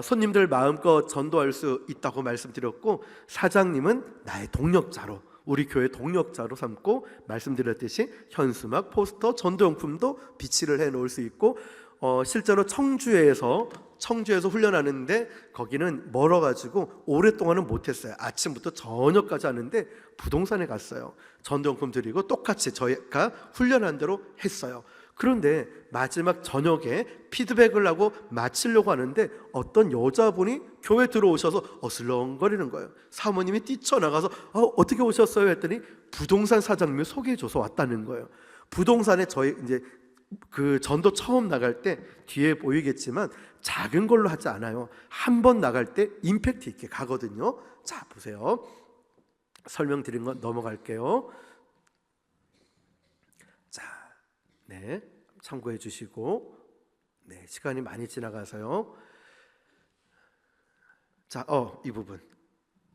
손님들 마음껏 전도할 수 있다고 말씀드렸고, 사장님은 나의 동력자로, 우리 교회 동력자로 삼고, 말씀드렸듯이 현수막, 포스터, 전도용품도 비치를 해 놓을 수 있고, 실제로 청주에서 훈련하는데 거기는 멀어가지고 오랫동안은 못했어요. 아침부터 저녁까지 하는데 부동산에 갔어요. 전도용품 드리고 똑같이 저희가 훈련한 대로 했어요. 그런데 마지막 저녁에 피드백을 하고 마치려고 하는데 어떤 여자분이 교회 들어오셔서 어슬렁거리는 거예요. 사모님이 뛰쳐나가서 어떻게 오셨어요? 했더니 부동산 사장님이 소개해줘서 왔다는 거예요. 부동산에 저희 이제 그 전도 처음 나갈 때 뒤에 보이겠지만 작은 걸로 하지 않아요. 한 번 나갈 때 임팩트 있게 가거든요. 자, 보세요. 설명드린 건 넘어갈게요. 자, 네, 참고해 주시고, 네, 시간이 많이 지나가서요. 자, 이 부분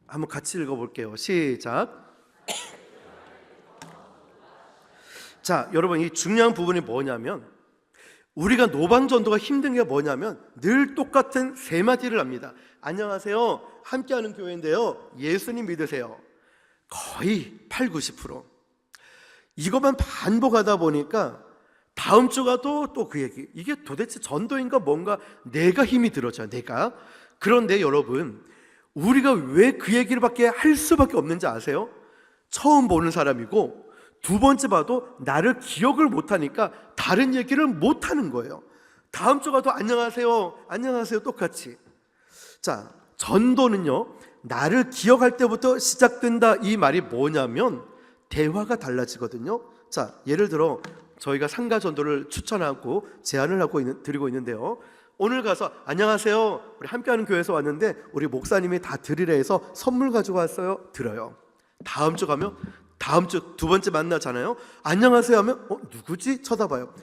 한번 같이 읽어볼게요. 시작. 자, 여러분, 이 중요한 부분이 뭐냐면, 우리가 노방전도가 힘든 게 뭐냐면 늘 똑같은 세 마디를 합니다. 안녕하세요, 함께하는 교회인데요, 예수님 믿으세요. 거의 80-90% 이것만 반복하다 보니까 다음 주 가도 또 그 얘기. 이게 도대체 전도인가 뭔가 내가 힘이 들어져요, 내가. 그런데 여러분, 우리가 왜 그 얘기를 밖에 할 수밖에 없는지 아세요? 처음 보는 사람이고, 두 번째 봐도 나를 기억을 못하니까 다른 얘기를 못하는 거예요. 다음 주 가도 안녕하세요, 안녕하세요 똑같이. 자, 전도는요, 나를 기억할 때부터 시작된다. 이 말이 뭐냐면 대화가 달라지거든요. 자, 예를 들어 저희가 상가 전도를 추천하고 제안을 하고 드리고 있는데요, 오늘 가서 안녕하세요, 우리 함께하는 교회에서 왔는데 우리 목사님이 다 드리래 해서 선물 가지고 왔어요. 들어요. 다음 주 가면, 다음 주 두 번째 만나잖아요. 안녕하세요 하면 누구지? 쳐다봐요.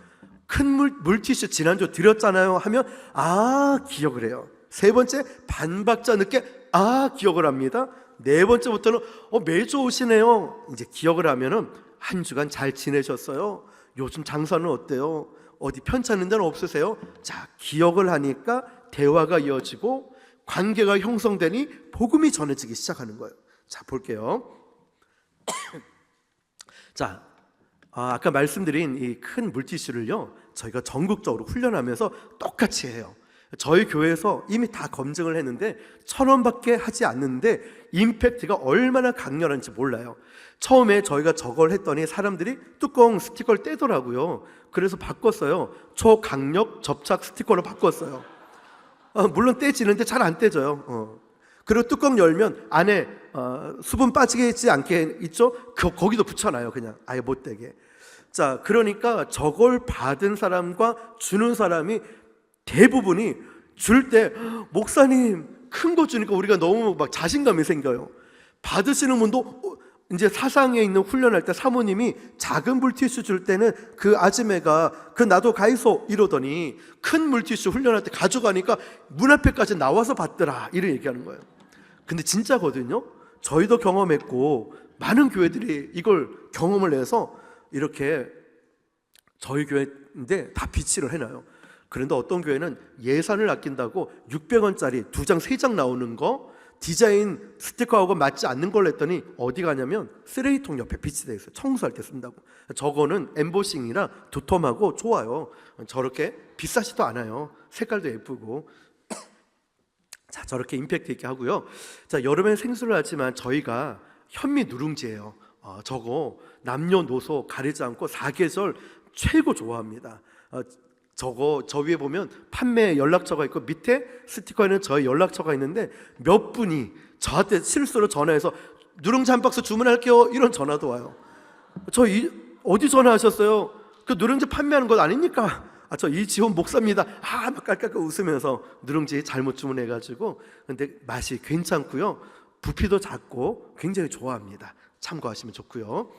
큰 물티슈 지난주 드렸잖아요 하면 기억을 해요. 세 번째 반박자 늦게 기억을 합니다. 네 번째부터는 매주 오시네요. 이제 기억을 하면은 한 주간 잘 지내셨어요? 요즘 장사는 어때요? 어디 편찮은 데는 없으세요? 자, 기억을 하니까 대화가 이어지고 관계가 형성되니 복음이 전해지기 시작하는 거예요. 자, 볼게요. 자, 아까 말씀드린 이 큰 물티슈를요, 저희가 전국적으로 훈련하면서 똑같이 해요. 저희 교회에서 이미 다 검증을 했는데 1,000원밖에 하지 않는데 임팩트가 얼마나 강렬한지 몰라요. 처음에 저희가 저걸 했더니 사람들이 뚜껑 스티커를 떼더라고요. 그래서 바꿨어요. 초강력 접착 스티커로 바꿨어요. 물론 떼지는데 잘 안 떼져요. 그리고 뚜껑 열면 안에 수분 빠지게 있지 않게 있죠? 거기도 붙여놔요. 그냥 아예 못 되게. 자, 그러니까 저걸 받은 사람과 주는 사람이 대부분이 줄 때 목사님 큰 거 주니까 우리가 너무 막 자신감이 생겨요. 받으시는 분도 이제 사상에 있는 훈련할 때 사모님이 작은 물티슈 줄 때는 그 아줌매가 나도 가이소 이러더니 큰 물티슈 훈련할 때 가져가니까 문 앞에까지 나와서 받더라 이런 얘기하는 거예요. 근데 진짜거든요. 저희도 경험했고 많은 교회들이 이걸 경험을 해서 이렇게 저희 교회인데 다 비치를 해놔요. 그런데 어떤 교회는 예산을 아낀다고 600원짜리 2장 3장 나오는 거 디자인 스티커하고 맞지 않는 걸 했더니 어디 가냐면 쓰레기통 옆에 비치되어 있어요. 청소할 때 쓴다고. 저거는 엠보싱이라 도톰하고 좋아요. 저렇게 비싸지도 않아요. 색깔도 예쁘고. 자, 저렇게 임팩트 있게 하고요. 자, 여름엔 생수를 하지만 저희가 현미 누룽지예요. 저거 남녀노소 가리지 않고 사계절 최고 좋아합니다. 저 위에 보면 판매 연락처가 있고 밑에 스티커에는 저희 연락처가 있는데 몇 분이 저한테 실수로 전화해서 누룽지 한 박스 주문할게요 이런 전화도 와요. 어디 전화하셨어요? 그 누룽지 판매하는 것 아닙니까? 저 이지원 목사입니다. 막 깔깔깔 웃으면서 누룽지 잘못 주문해가지고. 근데 맛이 괜찮고요, 부피도 작고 굉장히 좋아합니다. 참고하시면 좋고요.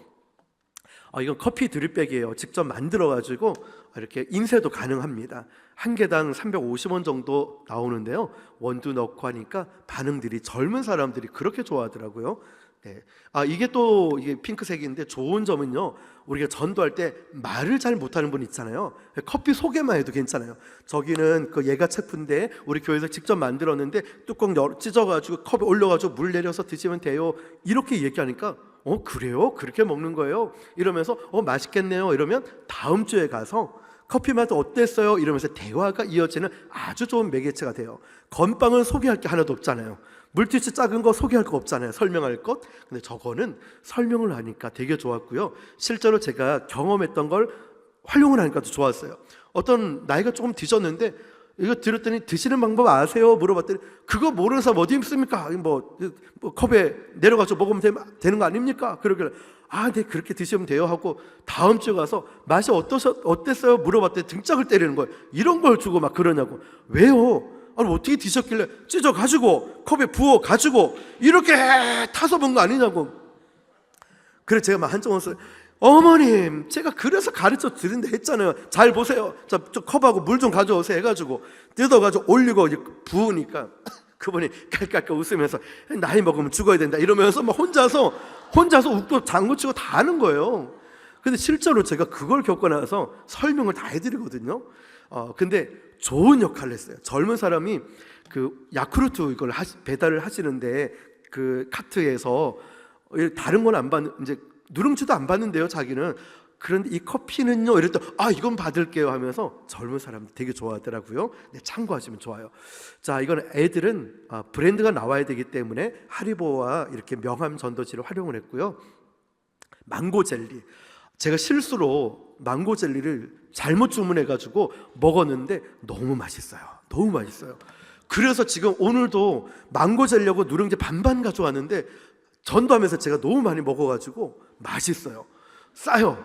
이건 커피 드립백이에요. 직접 만들어가지고 이렇게 인쇄도 가능합니다. 한 개당 350원 정도 나오는데요, 원두 넣고 하니까 반응들이 젊은 사람들이 그렇게 좋아하더라고요. 네. 이게 핑크색인데 좋은 점은요, 우리가 전도할 때 말을 잘 못하는 분 있잖아요. 커피 소개만 해도 괜찮아요. 저기는 그 예가 체프인데 우리 교회에서 직접 만들었는데 뚜껑 찢어가지고 컵에 올려가지고 물 내려서 드시면 돼요. 이렇게 얘기하니까 그래요? 그렇게 먹는 거예요? 이러면서 맛있겠네요. 이러면 다음 주에 가서 커피 맛 어땠어요? 이러면서 대화가 이어지는 아주 좋은 매개체가 돼요. 건빵은 소개할 게 하나도 없잖아요. 물티슈 작은 거 소개할 거 없잖아요. 설명할 것. 근데 저거는 설명을 하니까 되게 좋았고요. 실제로 제가 경험했던 걸 활용을 하니까 도 좋았어요. 어떤 나이가 조금 드셨는데 이거 들었더니 드시는 방법 아세요? 물어봤더니 그거 모르는 사람 어디 있습니까? 뭐 컵에 내려가서 먹으면 되는 거 아닙니까? 그러길래 네, 그렇게 드시면 돼요 하고 다음 주에 가서 맛이 어땠어요? 물어봤더니 등짝을 때리는 거예요. 이런 걸 주고 막 그러냐고. 왜요? 어떻게 드셨길래 찢어가지고 컵에 부어가지고 이렇게 타서 본 거 아니냐고. 그래서 제가 막 한쪽 웃어요. 어머님, 제가 그래서 가르쳐 드린다 했잖아요. 잘 보세요. 저 컵하고 물 좀 가져오세요 해가지고 뜯어가지고 올리고 부으니까 그분이 깔깔깔 웃으면서 나이 먹으면 죽어야 된다 이러면서 막 혼자서 웃고 장구치고 다 하는 거예요. 근데 실제로 제가 그걸 겪고 나서 설명을 다 해드리거든요. 근데 좋은 역할을 했어요. 젊은 사람이 그 야쿠르트 이걸 배달을 하시는데 그 카트에서 다른 건 안 받는, 이제 누룽지도 안 받는데요, 자기는. 그런데 이 커피는요, 이랬더니 이건 받을게요 하면서 젊은 사람들 되게 좋아하더라고요. 네, 참고하시면 좋아요. 자, 이건 애들은 브랜드가 나와야 되기 때문에 하리보와 이렇게 명함 전도지를 활용을 했고요. 망고 젤리, 제가 실수로 망고 젤리를 잘못 주문해가지고 먹었는데 너무 맛있어요. 너무 맛있어요. 그래서 지금 오늘도 망고 젤리하고 누룽지 반반 가져왔는데 전도하면서 제가 너무 많이 먹어가지고 맛있어요. 싸요.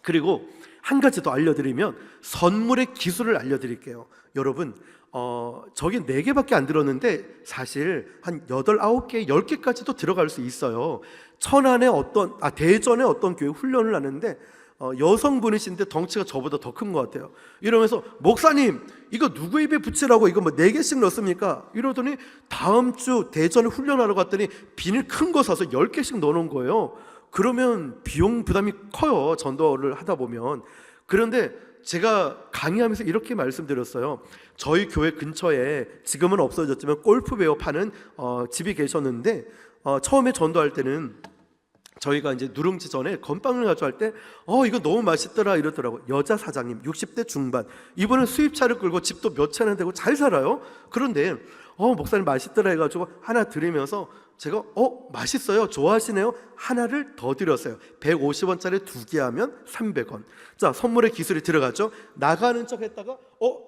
그리고 한 가지 더 알려드리면 선물의 기술을 알려드릴게요. 여러분, 저기 4개밖에 안 들었는데 사실 한 8, 9개, 10개까지도 들어갈 수 있어요. 천안에 대전에 어떤 교회 훈련을 하는데 여성분이신데 덩치가 저보다 더 큰 것 같아요. 이러면서 목사님, 이거 누구 입에 붙이라고 이거 뭐 4개씩 넣습니까? 이러더니 다음 주 대전에 훈련하러 갔더니 비닐 큰 거 사서 10개씩 넣어놓은 거예요. 그러면 비용 부담이 커요, 전도를 하다 보면. 그런데 제가 강의하면서 이렇게 말씀드렸어요. 저희 교회 근처에 지금은 없어졌지만 골프웨어 파는 집이 계셨는데 처음에 전도할 때는 저희가 이제 누룽지 전에 건빵을 가져갈 때 이거 너무 맛있더라 이러더라고요. 여자 사장님 60대 중반, 이분은 수입차를 끌고 집도 몇 채나 되고 잘 살아요. 그런데 목사님 맛있더라 해가지고 하나 드리면서 제가 맛있어요, 좋아하시네요, 하나를 더 드렸어요. 150원짜리 2개 하면 300원. 자, 선물의 기술이 들어갔죠. 나가는 척 했다가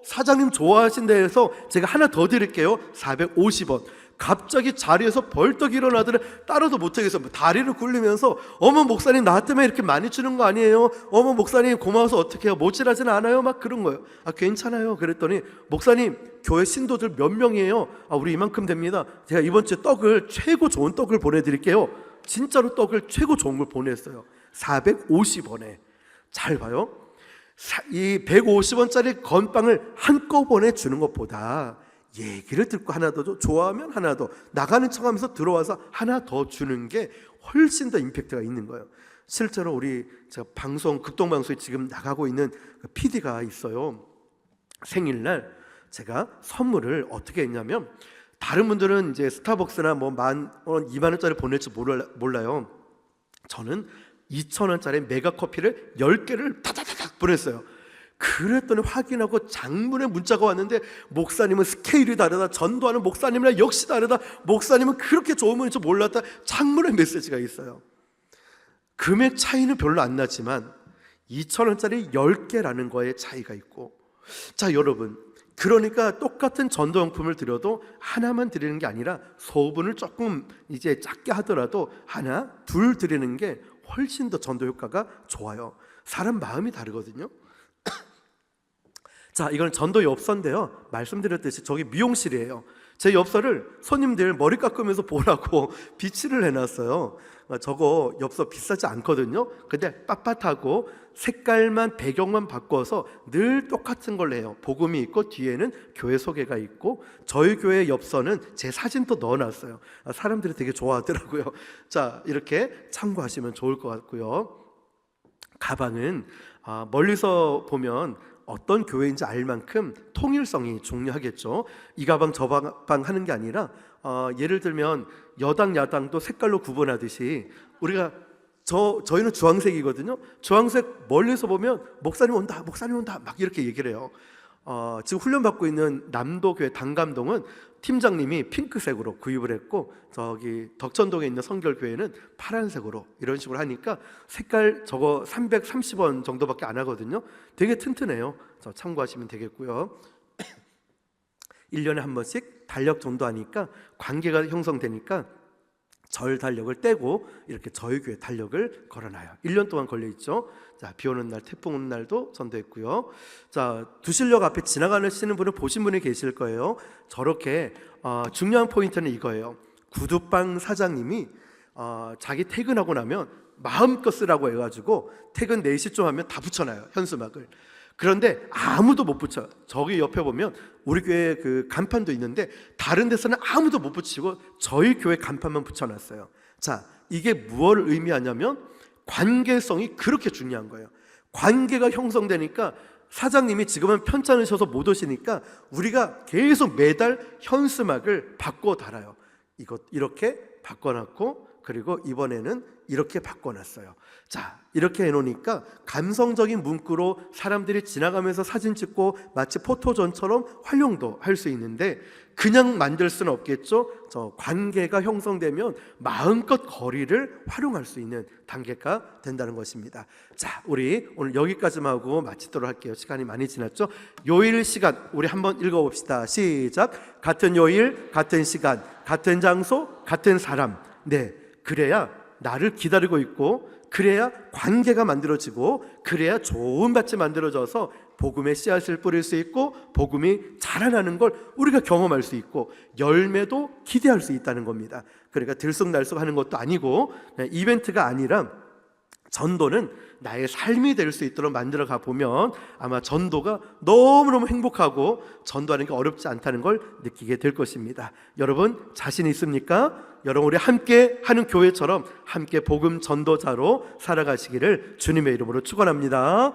사장님 좋아하신다 해서 제가 하나 더 드릴게요, 450원. 갑자기 자리에서 벌떡 일어나더니 따라도 못하겠어. 다리를 굴리면서 어머 목사님 나 때문에 이렇게 많이 주는 거 아니에요? 어머 목사님 고마워서 어떻게 해요? 모질하진 않아요? 막 그런 거예요. 괜찮아요. 그랬더니 목사님 교회 신도들 몇 명이에요? 우리 이만큼 됩니다. 제가 이번 주에 최고 좋은 떡을 보내드릴게요. 진짜로 떡을 최고 좋은 걸 보냈어요. 450원에. 잘 봐요. 이 150원짜리 건빵을 한꺼번에 주는 것보다 얘기를 듣고 하나 더 줘, 좋아하면 하나 더, 나가는 척하면서 들어와서 하나 더 주는 게 훨씬 더 임팩트가 있는 거예요. 실제로 제가 극동방송에 지금 나가고 있는 PD가 있어요. 생일날 제가 선물을 어떻게 했냐면, 다른 분들은 이제 스타벅스나 뭐 10,000원, 20,000원짜리 보낼지 몰라요. 저는 2,000원짜리 메가 커피를 10개를 타다다닥 보냈어요. 그랬더니 확인하고 장문의 문자가 왔는데, 목사님은 스케일이 다르다, 전도하는 목사님이랑 역시 다르다, 목사님은 그렇게 좋은 분인 줄 몰랐다, 장문의 메시지가 있어요. 금액 차이는 별로 안 나지만 2,000원짜리 10개라는 거에 차이가 있고. 자, 여러분, 그러니까 똑같은 전도용품을 드려도 하나만 드리는 게 아니라 소분을 조금 이제 작게 하더라도 하나, 둘 드리는 게 훨씬 더 전도 효과가 좋아요. 사람 마음이 다르거든요. 자, 이건 전도 엽서인데요, 말씀드렸듯이 저기 미용실이에요. 제 엽서를 손님들 머리 깎으면서 보라고 비치를 해놨어요. 저거 엽서 비싸지 않거든요. 근데 빳빳하고 색깔만 배경만 바꿔서 늘 똑같은 걸 해요. 복음이 있고 뒤에는 교회 소개가 있고, 저희 교회 엽서는 제 사진도 넣어놨어요. 사람들이 되게 좋아하더라고요. 자, 이렇게 참고하시면 좋을 것 같고요. 가방은 멀리서 보면 어떤 교회인지 알 만큼 통일성이 중요하겠죠. 이 가방 저 가방 하는 게 아니라 예를 들면 여당 야당도 색깔로 구분하듯이, 우리가 저희는 주황색이거든요. 주황색 멀리서 보면 목사님 온다, 목사님 온다 막 이렇게 얘기를 해요. 지금 훈련받고 있는 남도교회 당감동은 팀장님이 핑크색으로 구입을 했고, 저기 덕천동에 있는 성결교회는 파란색으로, 이런 식으로 하니까 색깔 저거 330원 정도밖에 안 하거든요. 되게 튼튼해요. 참고하시면 되겠고요. 1년에 한 번씩 달력 전도하니까 관계가 형성되니까 절 달력을 떼고 이렇게 저희 교회 달력을 걸어놔요. 1년 동안 걸려있죠. 자, 비 오는 날, 태풍 오는 날도 전도했고요. 자, 두실역 앞에 지나가시는 분을 보신 분이 계실 거예요. 저렇게 중요한 포인트는 이거예요. 구두방 사장님이 자기 퇴근하고 나면 마음껏 쓰라고 해가지고 퇴근 4시쯤 하면 다 붙여놔요, 현수막을. 그런데 아무도 못 붙여요. 저기 옆에 보면 우리 교회 그 간판도 있는데 다른 데서는 아무도 못 붙이고 저희 교회 간판만 붙여놨어요. 자, 이게 무엇을 의미하냐면 관계성이 그렇게 중요한 거예요. 관계가 형성되니까 사장님이 지금은 편찮으셔서 못 오시니까 우리가 계속 매달 현수막을 바꿔 달아요. 이것 이렇게 바꿔놨고, 그리고 이번에는 이렇게 바꿔놨어요. 자, 이렇게 해놓으니까 감성적인 문구로 사람들이 지나가면서 사진 찍고 마치 포토존처럼 활용도 할 수 있는데, 그냥 만들 수는 없겠죠. 저 관계가 형성되면 마음껏 거리를 활용할 수 있는 단계가 된다는 것입니다. 자, 우리 오늘 여기까지만 하고 마치도록 할게요. 시간이 많이 지났죠. 요일 시간 우리 한번 읽어봅시다. 시작. 같은 요일, 같은 시간, 같은 장소, 같은 사람. 네, 그래야 나를 기다리고 있고, 그래야 관계가 만들어지고, 그래야 좋은 밭이 만들어져서 복음의 씨앗을 뿌릴 수 있고, 복음이 자라나는 걸 우리가 경험할 수 있고, 열매도 기대할 수 있다는 겁니다. 그러니까 들쑥날쑥 하는 것도 아니고, 이벤트가 아니라 전도는 나의 삶이 될 수 있도록 만들어 가 보면 아마 전도가 너무너무 행복하고 전도하는 게 어렵지 않다는 걸 느끼게 될 것입니다. 여러분 자신 있습니까? 여러분 우리 함께 하는 교회처럼 함께 복음 전도자로 살아가시기를 주님의 이름으로 축원합니다.